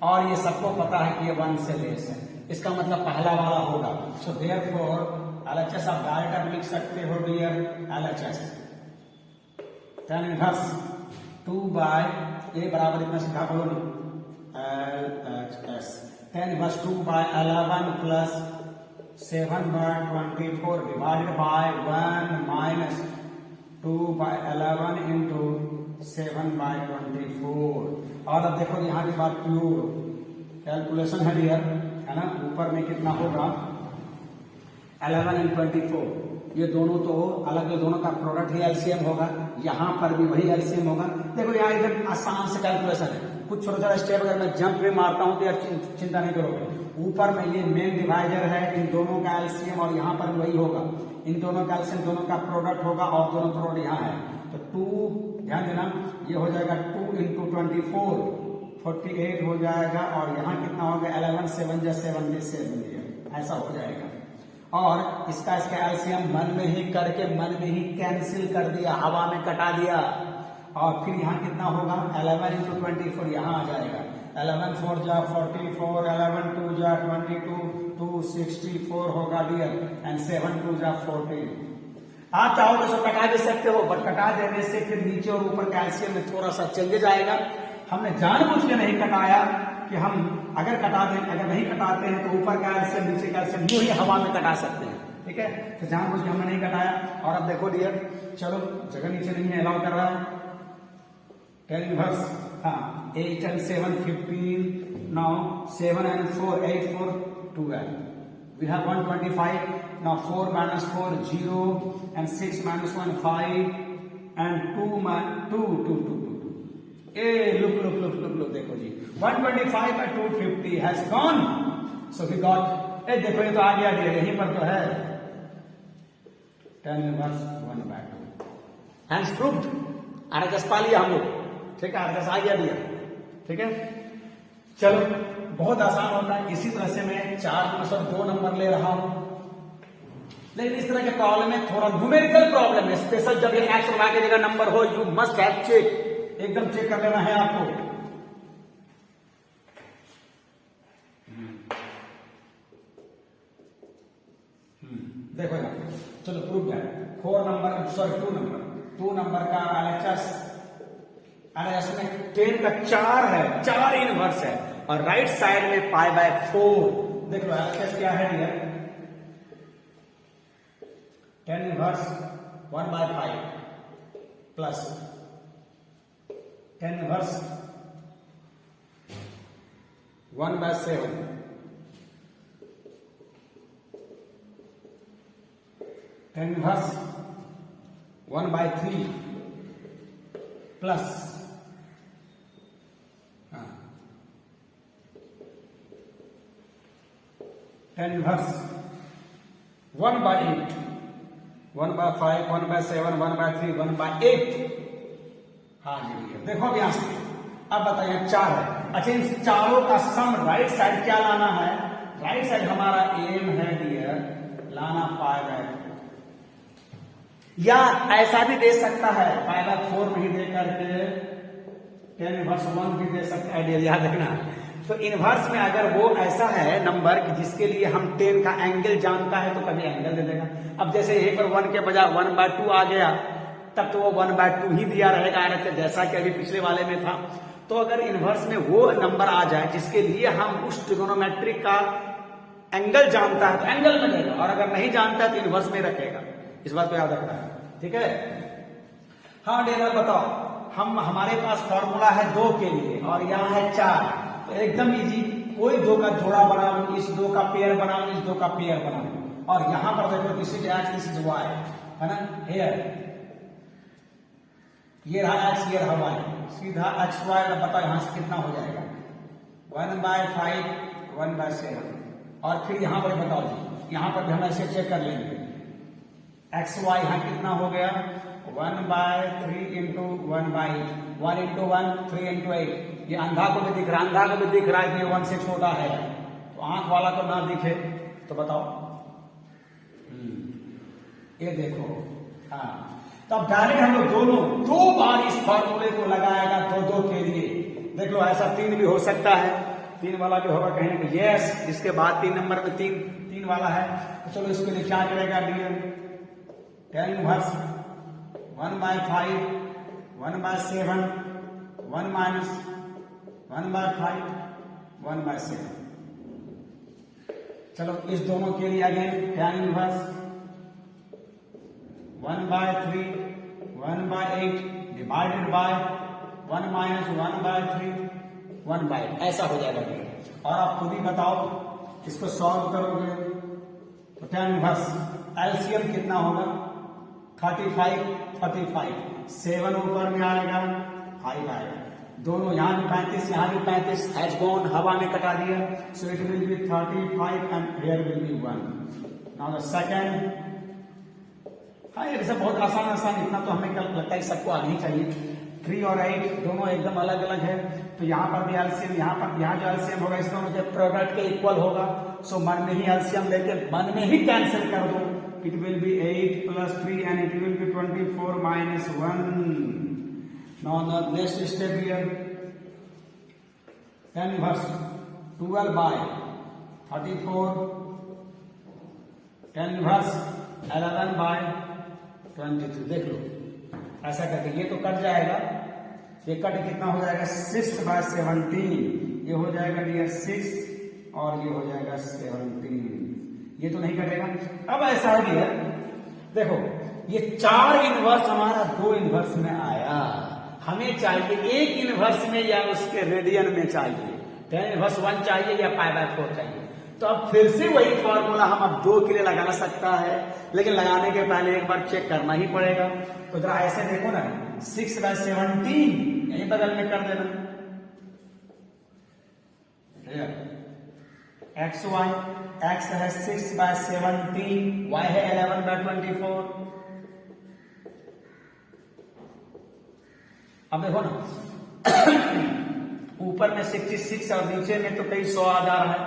और ये सबको पता है कि ये 1 से लेस है, इसका मतलब पहला वाला होगा। सो देयरफॉर LHS आप डायरेक्ट आप लिख सकते हो डियर, LHS tan इनवर्स 2/, ये बराबर इतना सीधा बोलो ना, LHS tan inverse 2/11 plus 7/24 divided by 1 minus 2/11 into 7/24। और अब देखो यहाँ की बात प्योर कैलकुलेशन है डियर, है ना। ऊपर में कितना होगा 11 and 24, ये दोनों तो अलग, ये दोनों का प्रोडक्ट ही एलसीएम होगा, यहाँ पर भी वही एलसीएम होगा। देखो यहाँ एकदम आसान से कैलकुलेशन है, कुछ छोटा छोटा स्टेप अगर मैं जंप में मारता हूँ तो यार चिंता नहीं करोगे। ऊपर में ये मेन डिवाइडर है, इन दोनों का एलसीएम, और यहाँ पर वही होगा, इन दोनों का एलसीएम, दोनों का प्रोडक्ट होगा, और दोनों प्रोडक्ट यहाँ है। तो 2 ध्यान देना, ये हो जाएगा 2 into 24 48 हो जाएगा, और यहाँ कितना होगा 11 7 जा 7 ऐसा हो जाएगा। और इसका एलसीएम मन में ही करके मन में ही कैंसिल कर दिया, हवा में कटा दिया। और फिर यहाँ कितना होगा 11 into 24 यहाँ आ जाएगा, 11 4 जा 44, 11 2 जा 22, 264 होगा डियर, एंड 7 2 जा 14। आप चाहो तो कटा भी सकते हो, बट कटा देने से फिर नीचे और ऊपर कैल्शियम में थोड़ा सा चेंजेज आएगा। हमने जानबूझ के नहीं कटाया कि हम अगर कटा दें, अगर नहीं कटाते हैं तो ऊपर कैल्शियम नीचे कैल्शियम यूं ही हवा में कटा सकते हैं, ठीक है। तो जानबूझ के हमने नहीं कटाया। और अब देखो डियर, चलो जगह नीचे नहीं है, अलाउ कर रहा है tan इनवर्स, हाँ 8 and 7 15, now 7 and 4 8 4 12, we have 125, now 4 minus 4 0, and 6 minus 1 5, and 2 look, देखो जी 125 by 250 has gone, so we got, a देखो ये तो आ गया डियर, यहीं पर तो है tan inverse 1/2, hence proved, RHS पा लिया हम लोग, ठीक है, RHS आ गया डियर, ठीक है। चलो बहुत आसान होता है, इसी तरह से मैं 4 में से 2 नंबर ले रहा हूं, लेकिन इस तरह के प्रॉब्लम में थोड़ा न्यूमेरिकल प्रॉब्लम है, स्पेशल जब ये एक्स और वाई की जगह नंबर हो, यू मस्ट हैव चेक, एकदम चेक कर लेना है आपको। देखो यहाँ, चलो प्रूव है, 4 नंबर सॉरी 2 नंबर का RHS में 10 का 4 है, 4 इनवर्स है, और राइट साइड में π/4, देख लो RHS क्या है dear, 10 inverse 1/5 plus 10 inverse 1/7 10 inverse 1/3 plus 10 inverse 1/8, 1/5, 1/7, 1/3, 1/8। हाँ जी, देखो अब यहां से, अब बताइए 4 है, अच्छा इन चारों का सम राइट साइड क्या लाना है, राइट साइड हमारा एम है डियर लाना π/4, या ऐसा भी दे सकता है π/4 नहीं दे करके 10 इनवर्स 1 भी दे सकता है डियर, याद रखना। तो इनवर्स में अगर वो ऐसा है नंबर कि जिसके लिए हम 10 का एंगल जानता है तो कभी एंगल दे देगा। अब जैसे यहीं पर 1 के बजाय 1/2 आ गया, तब तो वो 1/2 ही दिया रहेगा, जैसा कि अभी पिछले वाले में था। तो अगर इनवर्स में वो नंबर आ जाए जिसके लिए हम उस ट्रिगोनोमेट्रिक का एंगल जानता है तो एंगल में देगा, और अगर नहीं जानता है तो इनवर्स में रखेगा, इस बात को याद रखना है, ठीक है। हाँ डियर बताओ, हमारे पास फॉर्मूला है 2 के लिए और यहाँ है 4, तो एकदम इजी, कोई 2 का जोड़ा बना लो, इस 2 का पेयर बना लो, इस 2 का पेयर बना लो, और यहां पर देखो this is x, this is y, है ना, हियर ये रहा एक्स, ये रहा वाई, सीधा एक्स वाई का बताओ यहां से कितना हो जाएगा, 1/5, 1/7, और फिर यहां पर बताओ जी, यहां पर भी हम ऐसे चेक कर लेंगे, एक्स वाई यहां कितना हो गया, 1/3 इंटू 1/8, 1 इंटू 1 3 इंटू 8, ये अंधा को भी दिख रहा है, अंधा को भी दिख रहा है कि ये 1 से छोटा है, तो आंख वाला को ना दिखे तो बताओ, ये देखो, हाँ। तो अब डायरेक्ट हम लोग दोनों 2 बार इस फॉर्मूले को लगाएगा 2 के लिए, देख लो ऐसा 3 भी हो सकता है, 3 वाला भी होगा कहीं ना, यस, इसके बाद 3 नंबर में 3 वाला है, तो चलो इसके लिए क्या करेगा डियर, 10 इनवर्स 1/5, 1/7, 1 minus 1/5, 1/7, चलो इस दोनों के लिए again tan inverse 1/3, 1/8 divided by 1 minus 1/3, 1/8, ऐसा हो जाएगा। और आप खुद ही बताओ, इसको सॉल्व करोगे तो tan इनवर्स एलसीएम कितना होगा, 35, 35, 7 ऊपर में आएगा, 5 आएगा, दोनों यहाँ भी 35, यहाँ भी 35, हैज गॉन, हवा में कटा दिया, so it will B 35 and here will be 1। Now the second, हाँ ये सब बहुत आसान, इतना तो हमें लगता है सबको आना ही चाहिए। 3 और 8 दोनों एकदम अलग अलग है, तो यहाँ पर भी एलसीएम, यहाँ जो एलसीएम होगा इस दोनों के प्रोडक्ट के इक्वल होगा, सो मन में ही एलसीएम लेके मन में ही कैंसिल कर दो, it will be 8 plus 3 and it will be 24 minus 1. Now the next step here, tan inverse 12 by 34, tan inverse 11 by 22, देख लो ऐसा करके, ये तो कट जाएगा, ये कट कितना हो जाएगा 6/17, ये हो जाएगा डियर 6 और ये हो जाएगा 17, ये तो नहीं कटेगा। अब ऐसा है डियर, देखो ये 4 इनवर्स हमारा 2 इनवर्स में आया, हमें चाहिए 1 इनवर्स में या उसके रेडियन में चाहिए, tan इनवर्स 1 चाहिए या π/4 चाहिए। तो अब फिर से वही फॉर्मूला हम अब 2 के लिए लगा सकता है, लेकिन लगाने के पहले एक बार चेक करना ही पड़ेगा। तो जरा ऐसे देखो ना, 6/17 यही बगल में कर देना, एक्स वाई, एक्स है 6/17, वाई है 11/24। अब देखो ना ऊपर में 66 और नीचे में तो कई 100 आ जा रहा है,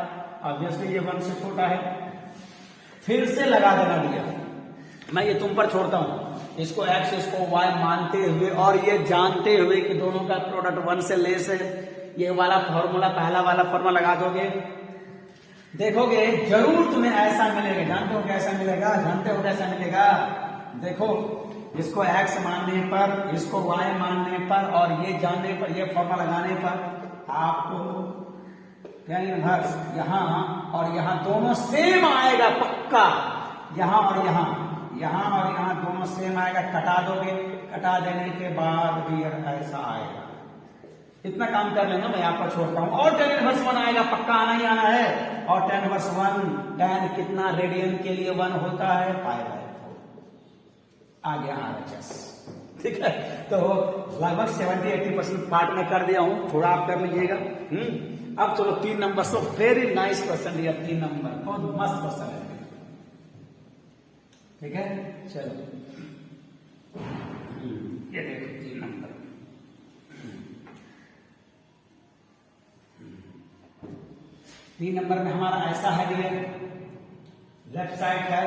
ऑब्वियसली ये 1 से छोटा है। फिर से लगा देना भैया, मैं ये तुम पर छोड़ता हूं, इसको एक्स इसको वाई मानते हुए और ये जानते हुए कि दोनों का प्रोडक्ट 1 से लेस है, ये वाला फॉर्मूला, पहला वाला फॉर्मूला लगा दोगे, देखोगे जरूर तुम्हें ऐसा मिलेगा। जानते हो कैसा मिलेगा? जानते हो कैसा मिलेगा? देखो, इसको x मानने पर, इसको y मानने पर और ये जानने पर, ये फॉर्मूला लगाने पर आपको यानी इनवर्स यहां और यहां दोनों सेम आएगा पक्का। यहां और यहां, यहां और यहां दोनों सेम आएगा। कटा दोगे, कटा देने के बाद भी ऐसा आएगा। इतना काम कर लेना, मैं यहाँ पर छोड़ता हूं। और tan इनवर्स 1 आएगा, पक्का आना ही आना है। और tan इनवर्स 1, tan कितना रेडियन के लिए 1 होता है? π/4। आ गया RHS, ठीक है। तो लगभग 70-80% पार्ट में कर दिया हूं, थोड़ा आप कर लीजिएगा। अब चलो 3 number. So very nice question दिया, 3 नंबर बहुत मस्त क्वेश्चन है, ठीक है। चलो ये देखो 3 नंबर। 3 नंबर में हमारा ऐसा है दिया, लेफ्ट साइड है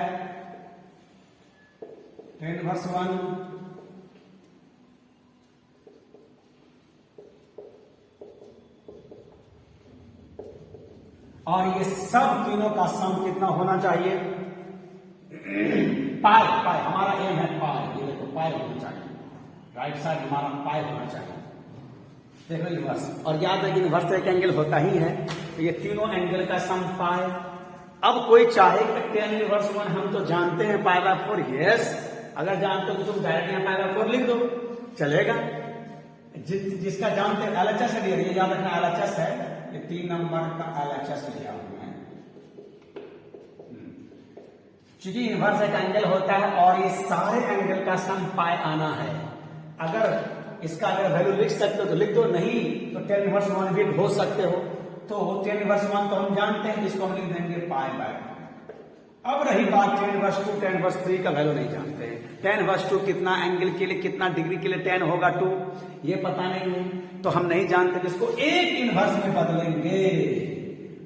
tan इनवर्स 1 और ये सब तीनों का सम कितना होना चाहिए? पाई। पाई हमारा एम है, पाई। ये देखो पाई होना चाहिए, राइट साइड हमारा पाई होना चाहिए। देखो इनवर्स, और याद है कि इनवर्स एक एंगल होता ही है, तो ये तीनों एंगल का सम पाई। अब कोई चाहे कि tan इनवर्स 1 हम तो जानते हैं π/4, यस, अगर जानते हो तो तुम डायरेक्ट यहाँ π/4 लिख दो, चलेगा। जिसका जानते हैं LHS है, ये याद रखना LHS है, ये 3 नंबर का LHS लिया हुआ है। चूंकि इनवर्स एक एंगल होता है और ये सारे एंगल का सम पाई आना है। अगर इसका अगर वैल्यू लिख सकते हो तो लिख दो, नहीं तो tan इनवर्स 1 भी हो सकते हो। तो tan इनवर्स 1 तो हम जानते हैं, जिसको हम लिख देंगे π/4। अब रही बात tan इनवर्स 2, tan इनवर्स 3 का वैल्यू नहीं जानते हैं। tan इनवर्स 2 कितना एंगल के लिए, कितना डिग्री के लिए tan होगा 2, ये पता नहीं है, तो हम नहीं जानते, जिसको एक इनवर्स में बदलेंगे।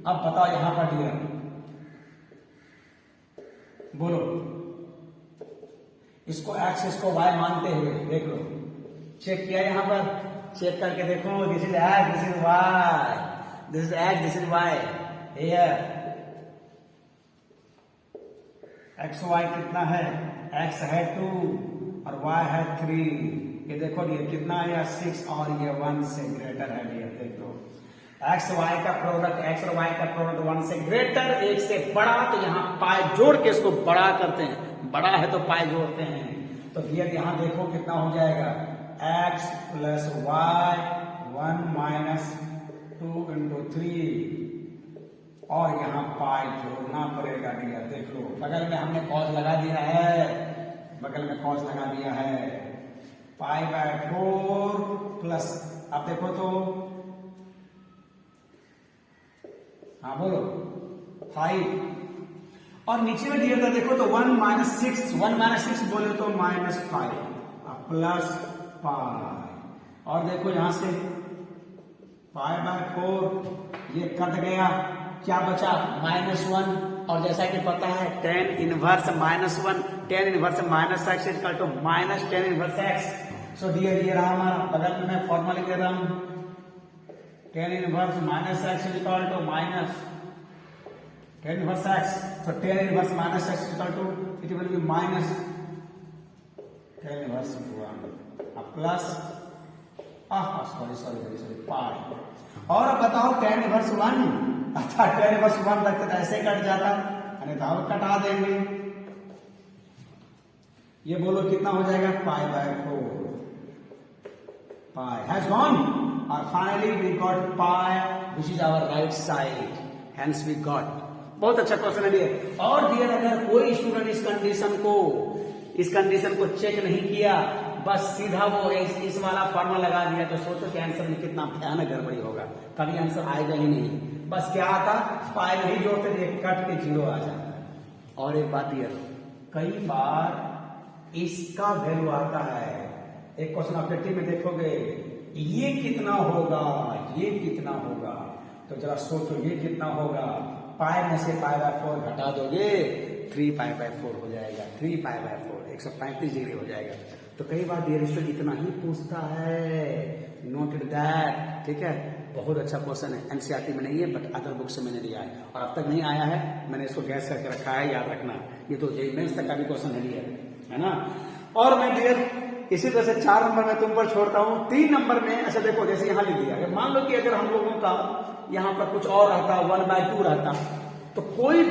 अब बताओ यहां पर डियर, बोलो, इसको x इसको y मानते हुए देख लो, चेक किया यहां पर, चेक करके देखो, this is x, this is y, this is x, this is y। Here x y कितना है? x है 2 और y है 3। ये देखो ये कितना है? 6 और ये 1 से ग्रेटर है। ये देखो एक्स वाई का प्रोडक्ट, एक्स और वाई का प्रोडक्ट 1 से ग्रेटर, 1 से बड़ा, तो यहाँ पाई जोड़ के इसको बड़ा करते हैं, बड़ा है तो पाई जोड़ते हैं। तो डियर यहाँ देखो कितना हो जाएगा, x + y 1 - 2 × 3 और यहाँ पाई जोड़ना पड़ेगा डियर। देख लो बगल में हमने कॉस लगा दिया है, बगल में कॉस लगा दिया है, π/4 प्लस, अब देखो तो, हाँ बोलो 5 और नीचे में दिया था देखो तो 1 - 6, 1 - 6 बोले तो -5 प्लस पाई। और देखो यहां से π/4 ये कट गया, क्या बचा? -1। और जैसा कि पता है tan inverse -1, tan inverse -x equal to -tan inverse x। So dear ये रहा हमारा, बगल में फॉर्मूला लिख दे रहा हूं, tan inverse -x equal to tan inverse x। तो tan inverse -x equal to it will be tan inverse 1 plus sorry pi. और अब बताओ tan इनवर्स 1, अच्छा tan इनवर्स 1 रखते तो ऐसे कट जाता, अरे तो अब कटा देंगे। ये बोलो कितना हो जाएगा? π/4, पाई हैज गॉन। और finally we got pi which is our right side, hence we got. बहुत अच्छा क्वेश्चन है डियर। और डियर अगर कोई स्टूडेंट इस कंडीशन को चेक नहीं किया, बस सीधा वो इस वाला फॉर्मूला लगा दिया, तो सोचो कि आंसर में कितना भयानक गड़बड़ी होगा, कभी आंसर आएगा ही नहीं। बस क्या आता, पाए नहीं जोड़ते थे, कट के 0 आ जाता है। और एक बात ये, कई बार इसका वैल्यू आता है, एक क्वेश्चन ऑब्जेक्टिव में देखोगे, ये कितना होगा, ये कितना होगा, तो जरा सोचो ये कितना होगा। पाई में से पाई बाय 4 घटा दोगे, 3 पाई बाय 4 हो जाएगा, 3 पाई बाय 4 135 डिग्री हो जाएगा। तो कई बार डियरेस्ट इतना ही पूछता है, नोटेड दैट, ठीक है। बहुत अच्छा क्वेश्चन है, एनसीईआरटी में नहीं है बट अदर बुक से मैंने लिया है, और अब तक नहीं आया है, मैंने इसको गैस करके रखा है, याद रखना। ये तो जेईई तक का भी क्वेश्चन है ना। और मैं डियर इसी तरह से 4 नंबर में तुम पर छोड़ता हूं। 3 नंबर में ऐसा देखो, जैसे यहां लिख दिया, मान लो कि अगर हम लोगों का यहां पर कुछ और रहता, 1/2 रहता, तो कोई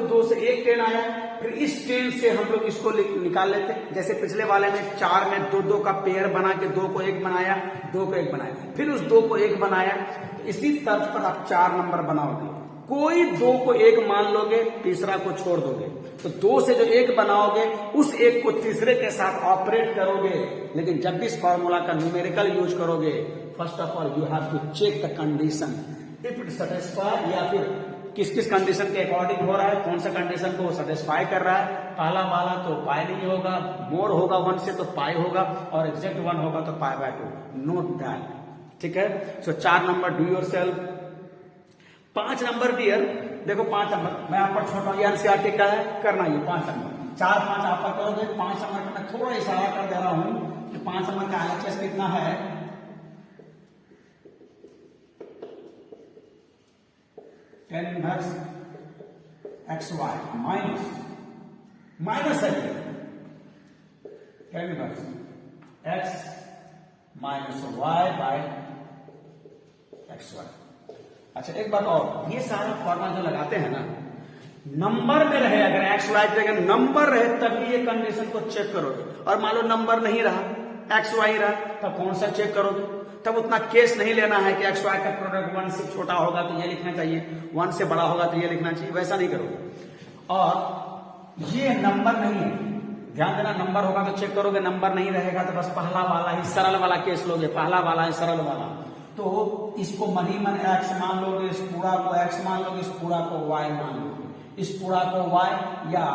2 से 1 10 आया, फिर इस 10 से हम लोग इसको निकाल लेते। जैसे पिछले वाले में 4 में 2 का पेयर बना के 2 को 1 बनाया, 2 को 1 बनाया, फिर उस 2 को 1 बनाया। तो इसी तर्ज पर आप 4 नंबर बनाओगे, कोई 2 को 1 मान लोगे, तीसरा को छोड़ दोगे, तो 2 से जो 1 बनाओगे, उस 1 को तीसरे के साथ ऑपरेट करोगे। लेकिन जब भी इस फॉर्मूला का न्यूमेरिकल यूज करोगे, first of all you have to check the condition, if it satisfy, या फिर किस किस कंडीशन के अकॉर्डिंग हो रहा है, कौन सा कंडीशन को सेटिस्फाई कर रहा है। पहला वाला तो पाई नहीं होगा, मोर होगा 1 से तो पाई होगा, और एग्जैक्ट 1 होगा तो पाई बाय 2, नोट दैट, ठीक है। So 4 number do yourself. 5 number dear, देखो 5 नंबर मैं आप पर छोटा हूं, एनसीईआरटी का है, करना ये 5 नंबर, 4 5 आप पर करोगे। 5 नंबर का मैं थोड़ा इशारा कर दे रहा हूं कि 5 नंबर का एलएचएस कितना है, tan इनवर्स XY माइनस है, tan inverse X minus Y by XY। अच्छा एक बात और, ये सारा फॉर्मूला जो लगाते हैं ना, नंबर में रहे, अगर XY की जगह नंबर रहे तभी ये कंडीशन को चेक करोगे, और मान लो नंबर नहीं रहा, XY रहा, तब कौन सा चेक करोगे। तब उतना केस नहीं लेना है कि XY का प्रोडक्ट 1 से छोटा होगा तो ये लिखना चाहिए, 1 से बड़ा होगा तो ये लिखना चाहिए, वैसा नहीं करोगे। और ये नंबर नहीं है, ध्यान देना, नंबर होगा तो चेक करोगे, नंबर नहीं रहेगा तो बस पहला वाला ही सरल वाला केस लोगे, पहला वाला ही सरल वाला। तो इसको मन ही मन X मान लोगे, इस पूरा को X मान लोगे, इस पूरा को Y मान लोगे, इस पूरा को Y या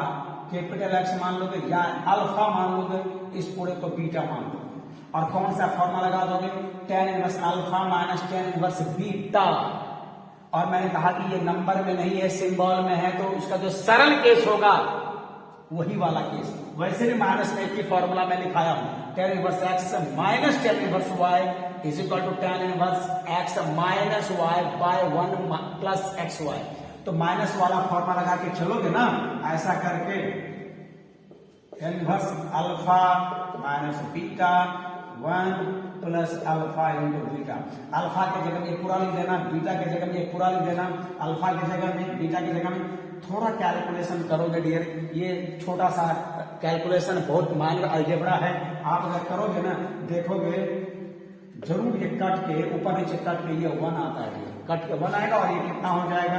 कैपिटल X मान लोगे, या अल्फा मान लोगे, इस पूरे को बीटा मान लोगे। और कौन सा फॉर्मूला लगा दोगे, tan inverse alpha minus tan inverse beta. और मैंने कहा कि ये नंबर में नहीं है, सिंबल में है, तो इसका जो सरल केस होगा वही वाला केस। वैसे भी माइनस में एक ही फॉर्मूला मैं लिखाया हूं, tan inverse x minus tan inverse y is equal to tan inverse x minus y by 1 plus xy। तो माइनस वाला फॉर्मूला लगा के चलोगे ना, ऐसा करके tan inverse alpha minus beta 1 plus alpha into beta. Alpha के जगह में पूरा लिख देना, बीटा के जगह में पूरा लिख देना, अल्फा की जगह में, बीटा की जगह में। थोड़ा कैलकुलेशन करोगे डियर, ये छोटा सा कैलकुलेशन बहुत माइनर अलजेब्रा है, आप अगर करोगे ना देखोगे जरूर ये कट के ऊपर नीचे कट के ये 1 आता है, कट के 1 आएगा, और ये कितना हो जाएगा,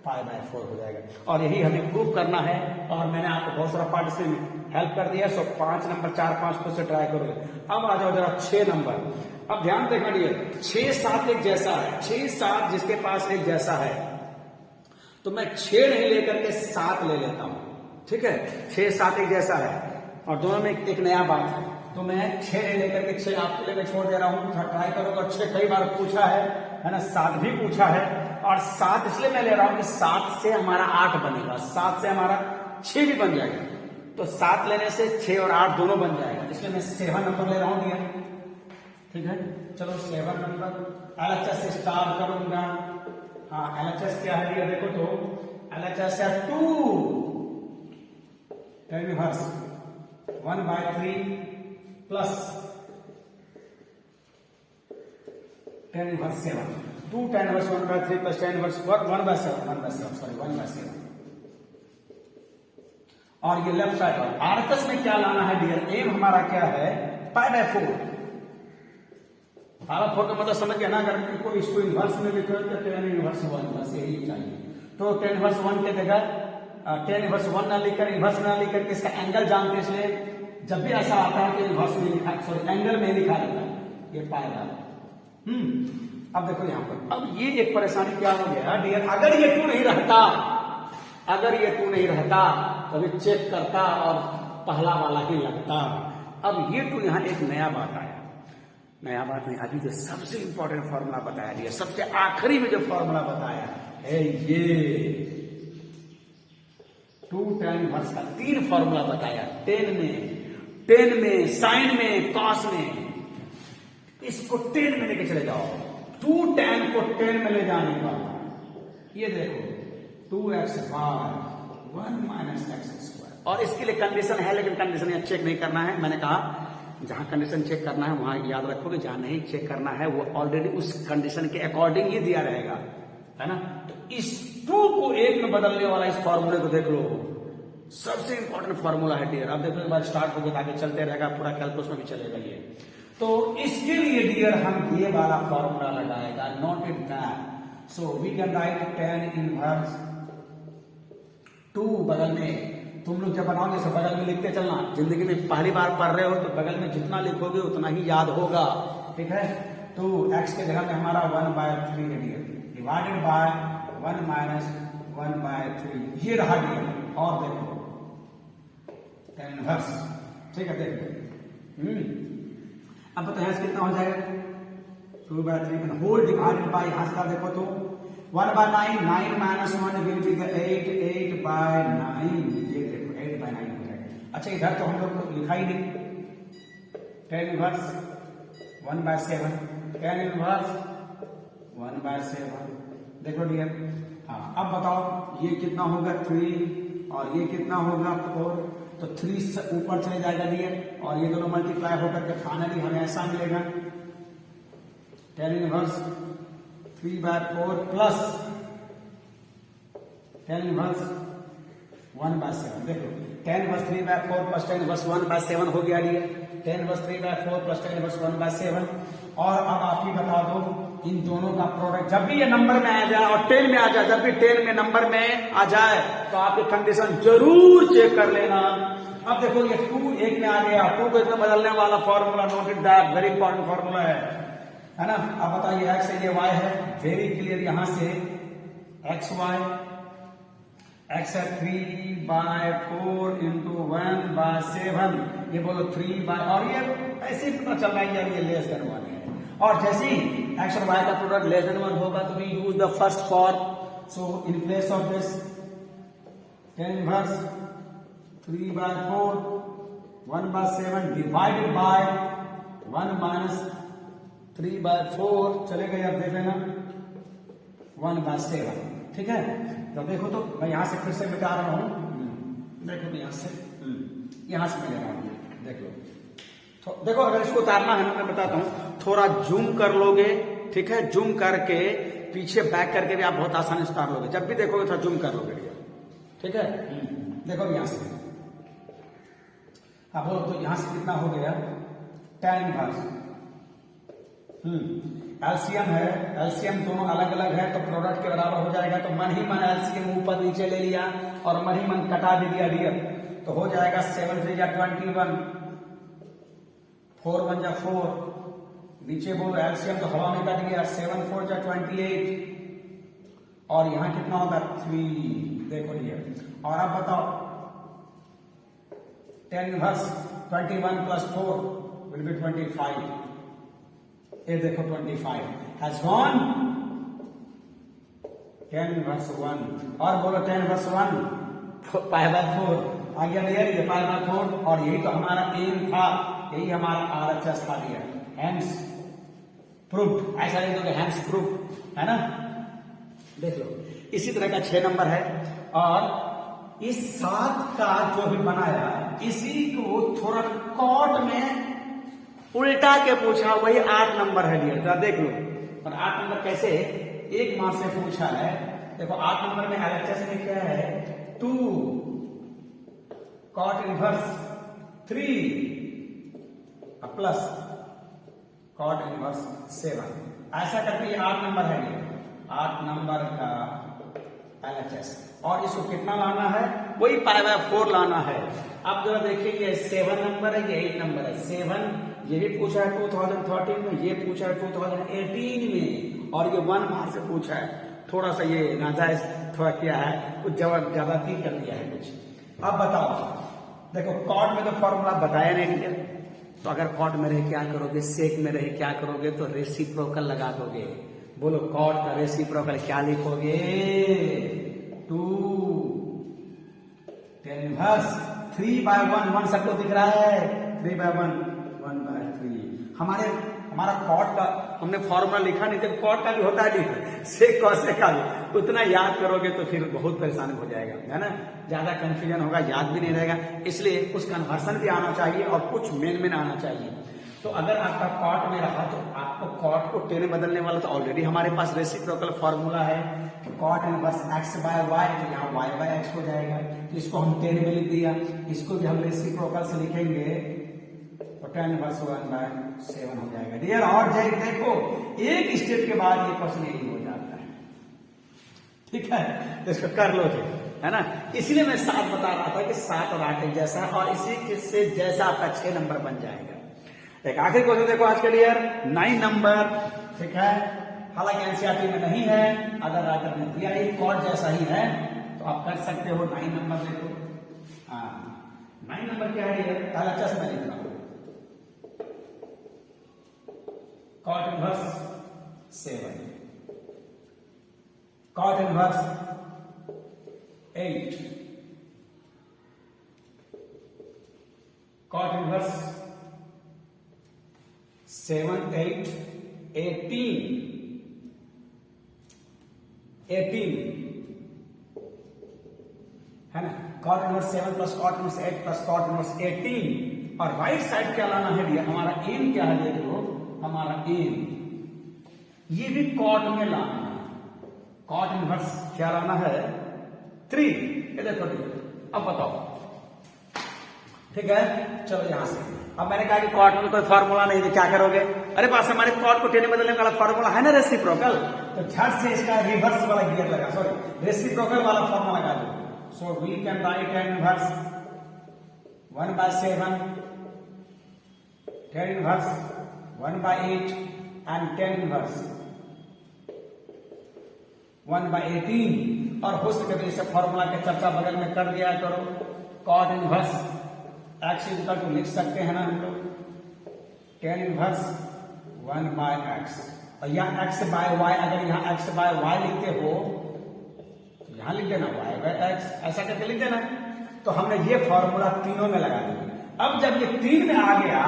पाई बाय 4 हो जाएगा। और यही हमें प्रूव करना है, और मैंने आपको बहुत सारा पार्ट से हेल्प कर दिया। सो 5 नंबर 4 5 को से ट्राई करोगे। अब आ जाओ जरा 6 नंबर। अब ध्यान देखना डियर, 6 7 एक जैसा है, 6 7 जिसके पास एक जैसा है, तो मैं 6 नहीं लेकर के 7 ले लेता हूं, ठीक है। 6 7 एक जैसा है, और दोनों में एक नया बात है, तो मैं 6 नहीं लेकर के 6 आपके लिए मैं छोड़ दे रहा हूं, ट्राई करोगे। 6 कई बार पूछा है ना, 7 भी पूछा है, और 7 इसलिए मैं ले रहा हूं कि 7 से हमारा 8 बनेगा, 7 से हमारा 6 भी बन जाएगा, तो 7 लेने से 6 और 8 दोनों बन जाएगा, इसलिए मैं 7 नंबर ले रहा हूं डियर, ठीक है। चलो 7 नंबर एलएचएस से स्टार्ट करूंगा। हाँ एलएचएस क्या है डियर, देखो तो एलएचएस है 2 tan inverse 1/3 plus tan inverse 7, 2 tan inverse 1/3 plus tan inverse 1/7 sorry 1/7। और ये लेफ्ट साइड पर आरएचएस में क्या लाना है डियर, एम हमारा क्या है, पाई बाय 4। पाई बाय 4 का मतलब समझ गया ना, अगर कोई इसको इनवर्स में लिखो तो tan इनवर्स 1 बस यही चाहिए। तो tan इनवर्स 1 के जगह tan इनवर्स 1 ना लिखकर, इनवर्स ना लिखकर इसका एंगल जानते, इसलिए जब भी ऐसा आता है कि इनवर्स में लिखा, सॉरी एंगल में लिखा रहता है ये पाई बाय। अब देखो यहां पर, अब ये एक परेशानी क्या हो गया डियर, अगर ये 2 नहीं रहता, अगर ये 2 नहीं रहता तो अभी चेक करता और पहला वाला ही लगता। अब ये 2 यहां एक नया बात आया, नया बात नहीं, अभी जो सबसे इंपॉर्टेंट फॉर्मूला बताया डियर, सबसे आखिरी में जो फॉर्मूला बताया है ये 2 tan इनवर्स का 3 फॉर्मूला बताया, 10 में, साइन में, कॉस में। इसको 10 में लेके चले जाओ, 2 tan को 10 में ले जाने का, ये देखो 2x बार 1 माइनस एक्स स्क्वायर। और इसके लिए कंडीशन है, लेकिन कंडीशन यहां चेक नहीं करना है। मैंने कहा जहां कंडीशन चेक करना है वहां याद रखोगे, जहां नहीं चेक करना है वो ऑलरेडी उस कंडीशन के अकॉर्डिंग ही दिया रहेगा, है ना। तो इस 2 को 1 में बदलने वाला इस फॉर्मूले को देख लो, सबसे इंपॉर्टेंट फॉर्मूला है डियर। अब देखो एक बार स्टार्ट होकर आगे चलते रहेगा, पूरा कैलकुलस में भी चलेगा ये। तो इसके लिए डियर हम ये वाला फॉर्मूला लगाएगा, note it that. So we can write tan inverse 2, बगल में तुम लोग जब बनाओगे सब बगल में लिखते चलना, जिंदगी में पहली बार पढ़ रहे हो तो बगल में जितना लिखोगे उतना ही याद होगा, ठीक है। तो x के जगह में हमारा 1/3 है डियर, डिवाइडेड बाय 1 माइनस 1/3, ये रहा डियर। और देखो tan इनवर्स, ठीक है, देखो अब बताइए कितना हो जाएगा, 2/3 होल डिवाइडेड बाय, यहां से देखो तो 1/9, 9 माइनस 1 विल बी 8, 8/9, ये देखो 8/9 हो जाएगा। अच्छा इधर तो हम लोग लिखा ही नहीं, tan इनवर्स 1/7, tan इनवर्स 1/7, देखो डियर। हाँ अब बताओ ये कितना होगा 3 और ये कितना होगा 4, तो 3 से ऊपर चले जाएगा डियर, और ये दोनों मल्टीप्लाई होकर के फाइनली हमें ऐसा मिलेगा tan inverse 3/4 plus tan inverse 1/7। देखो tan inverse 3/4 plus tan inverse 1/7 हो गया dear, tan inverse 3/4 plus tan inverse 1/7। और अब आप ही बता दो इन दोनों का प्रोडक्ट जब भी ये नंबर में आ जाए और 10 में आ जाए, जब भी 10 में नंबर में आ जाए तो आपकी कंडीशन जरूर चेक कर लेना। अब देखो ये 2 1 में आ गया, 2 को इसमें बदलने वाला formula, note it that, very important formula है ना। अब बताइए x है, ये y है, वेरी क्लियर, यहां से x y, x है 3/4 इंटू 1/7, ये बोलो 3 और ये ऐसे ही पता चल रहा है ये लेस देन 1 है। और जैसे ही x और y का प्रोडक्ट लेस देन 1 होगा तो we use the first form. So in place of this tan inverse 3/4 1/7 divided by 1 minus 3/4, चलेगा, आप देख लेना 1/7, ठीक है। तो देखो तो मैं यहां से फिर से मिटा रहा हूं, देखो यहां से मिटा रहा हूं, देख लो। तो देखो अगर इसको उतारना है ना, मैं बताता हूं, थोड़ा जूम कर लोगे, ठीक है, जूम करके पीछे बैक करके भी आप बहुत आसानी से उतार लोगे, जब भी देखोगे थोड़ा जूम कर लोगे, ठीक है। देखो यहां से, अब बोलो तो यहां से कितना हो गया tan इनवर्स, एलसीएम है, एलसीएम दोनों अलग अलग है तो प्रोडक्ट के बराबर हो जाएगा। तो मन ही मन एलसीएम ऊपर नीचे ले लिया और मन ही मन कटा भी दिया डियर, तो हो जाएगा 7 3 21, 4 1 4, नीचे बोलो एलसीएम तो हवा में कट गया, 7 4 28, और यहां कितना होगा 3, देखो डियर। और अब बताओ tan inverse 21 plus 4 will be 25, ये देखो 25 हैज गॉन tan इनवर्स 1, और बोलो tan इनवर्स 1 π/4 आ गया डियर, ये π/4, और यही तो हमारा एम था, यही हमारा RHS था डियर, हैंस प्रूव्ड, ऐसा नहीं तो हैंस प्रूव्ड, है ना। देख लो इसी तरह का 6 नंबर है, और इस 7 का जो भी बनाया इसी को थोड़ा कॉट में उल्टा के पूछा, वही 8 नंबर है डियर, जरा देख लो। और 8 नंबर कैसे, एक मार्क्स से पूछा है, देखो 8 नंबर में LHS में क्या है 2 cot inverse 3 plus cot inverse 7, ऐसा करके ये 8 नंबर है डियर, 8 नंबर का LHS, और इसको कितना लाना है, वही पाई बाय 4 लाना है। अब जरा देखिए ये 7 नंबर है, ये 8 नंबर है। 7 ये भी पूछा है 2013 में, ये पूछा है 2018 में, और ये 1 मार्क्स से पूछा है। थोड़ा सा ये नाजायज थोड़ा किया है, कुछ जवाब ज्यादा तीन कर दिया है कुछ। अब बताओ, देखो कॉट में तो फॉर्मूला बताया नहीं दिया, तो अगर कॉट में रहे क्या करोगे, सेक में रहे क्या करोगे, तो रेसिप्रोकल लगा दोगे। बोलो कॉट का रेसिप्रोकल क्या लिखोगे, 2 tan इनवर्स 3/1, 1 सबको दिख रहा है, 3/1, 1/3। हमारा कॉट का हमने फॉर्मूला लिखा नहीं, तो कॉट का भी होता है नहीं, सेक कॉसेक का भी, उतना याद करोगे तो फिर बहुत परेशानी हो जाएगा, है ना, ज्यादा कंफ्यूजन होगा, याद भी नहीं रहेगा। इसलिए कुछ कन्वर्सन भी आना चाहिए और कुछ मेन आना चाहिए। तो अगर आपका कॉट में रहा तो आपको कॉट को टेन में बदलने वाला, तो ऑलरेडी हमारे पास रेसिप्रोकल फॉर्मूला है, कॉट इनवर्स x/y, तो यहाँ y/x हो जाएगा। तो इसको हम 10 में लिख दिया, इसको भी हम रेसिप्रोकल से लिखेंगे तो tan इनवर्स 1/7 हो जाएगा। डियर, और देखो एक स्टेप के बाद ये क्वेश्चन यही हो जाता है, ठीक है, तो इसको कर लो जी, है ना। इसलिए मैं 7 बता रहा था कि 7 और 8 एक जैसा, और इसी से जैसा आपका 6 नंबर बन जाएगा। एक आखिरी क्वेश्चन देखो आज के लिए 9 नंबर, ठीक है, हालांकि एनसीईआरटी में नहीं है, अगर राइटर ने दिया ही कॉट जैसा ही है तो आप कर सकते हो। 9 नंबर देखो, 9 नंबर क्या है, LHS में लिख रहा हूं, cot inverse 7, cot inverse 8, cot inverse 7, 8, 18 है ना, cot inverse 7 plus cot inverse 8 plus cot inverse 18। और राइट साइड क्या लाना है भैया, हमारा एम क्या है, देख लो हमारा एम, ये भी कॉट में लाना है। कॉट इनवर्स क्या लाना है, 3, ये देखो। अब बताओ, ठीक है, चलो यहां से। अब मैंने कहा कि कॉट में कोई फॉर्मूला नहीं, तो क्या करोगे, अरे पास हमारे कॉट को टेन में बदलने वाला फॉर्मूला है ना रेसिप्रोकल, तो झट से इसका रिवर्स वाला गियर लगा, सॉरी रेसिप्रोकल वाला फॉर्मूला लगा दो। So we can write tan inverse 1/7, tan inverse 1/8 and tan inverse 1/18। और हो सके तो इसे फॉर्मूला के चर्चा बगल में कर दिया करो। Cot inverse x equal to लिख सकते हैं ना हम लोग, tan इनवर्स 1/x, और यहाँ x/y, अगर यहाँ x/y लिखते हो तो यहाँ लिख देना y/x, ऐसा करके लिख देना। तो हमने ये फॉर्मूला तीनों में लगा दिया। अब जब ये 3 में आ गया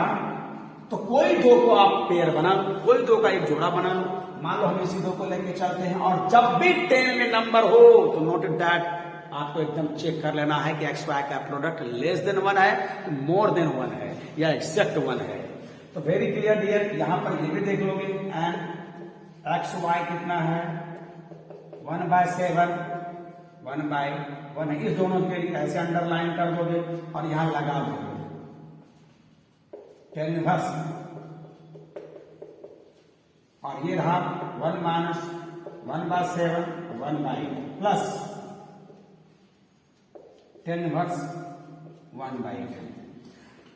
तो कोई 2 को आप पेयर बना लो, कोई 2 का एक जोड़ा बना लो। मान लो हम इसी 2 को लेके चलते हैं, और जब भी 10 में नंबर हो तो नोट दैट आपको एकदम चेक कर लेना है कि XY का प्रोडक्ट लेस देन 1 है, मोर देन 1 है, या एग्जैक्ट 1 है। तो वेरी क्लियर डियर, यहां पर ये भी देख लोगे, एंड XY कितना है, 1/7, 1/1 है। इस दोनों के लिए ऐसे अंडरलाइन कर दोगे और यहां लगा दोगे tan इनवर्स, और ये रहा 1 माइनस 1/7, 1/8 प्लस tan इनवर्स 1/8।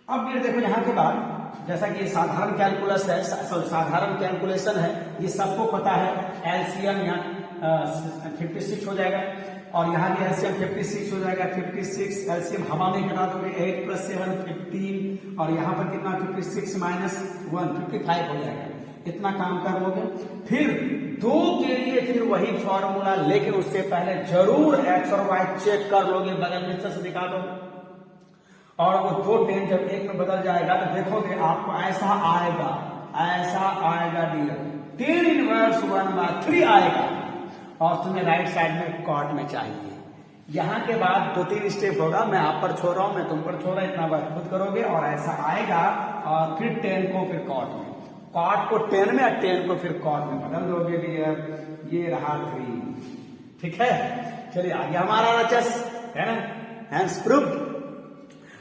अब ये देखो यहां के बाद, जैसा कि ये साधारण कैलकुलस है, साधारण कैलकुलेशन है, ये सबको पता है। एलसीएम यहाँ 56 हो जाएगा, और यहाँ भी एलसीएम 56 हो जाएगा। 56 एलसीएम हवा में घटा दोगे, 8 + 7 15, और यहाँ पर कितना 56 - 1 55 हो जाएगा। इतना काम कर लोगे, फिर 2 के लिए फिर वही फॉर्मूला, लेकिन उससे पहले जरूर एक्स और वाई चेक कर लोगे, बगल में से दिखा दो। और वो 2 10 जब 1 में बदल जाएगा तो देखोगे आपको ऐसा आएगा, ऐसा आएगा डियर, tan इनवर्स 1/3 आएगा, और तुम्हें राइट साइड में कॉट में चाहिए। यहां के बाद 2-3 स्टेप होगा, मैं आप पर छोड़ रहा हूं, मैं तुम पर छोड़ रहा हूं, इतना बात खुद करोगे, और ऐसा आएगा, और फिर 10 को फिर कॉट में, कॉट को 10 में, और 10 को फिर कॉट में बदल दोगे डियर। ये रहा 3, ठीक है। चलिए आगे हमारा RHS है ना, हैंड्स प्रूव्ड।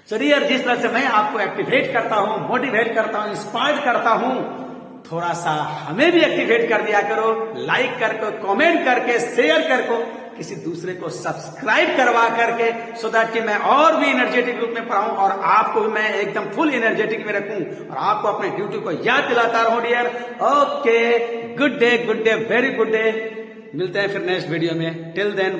सो डियर, जिस तरह से मैं आपको एक्टिवेट करता हूं, मोटिवेट करता हूं, इंस्पायर्ड करता हूं, थोड़ा सा हमें भी एक्टिवेट कर दिया करो, लाइक करके, कमेंट करके, शेयर करके, किसी दूसरे को सब्सक्राइब करवा करके, सो दैट कि मैं और भी एनर्जेटिक रूप में पढ़ाऊं और आपको भी मैं एकदम फुल एनर्जेटिक में रखूं और आपको अपने ड्यूटी को याद दिलाता रहूं dear. Okay, good day, very good day. मिलते हैं फिर नेक्स्ट वीडियो में। Till then.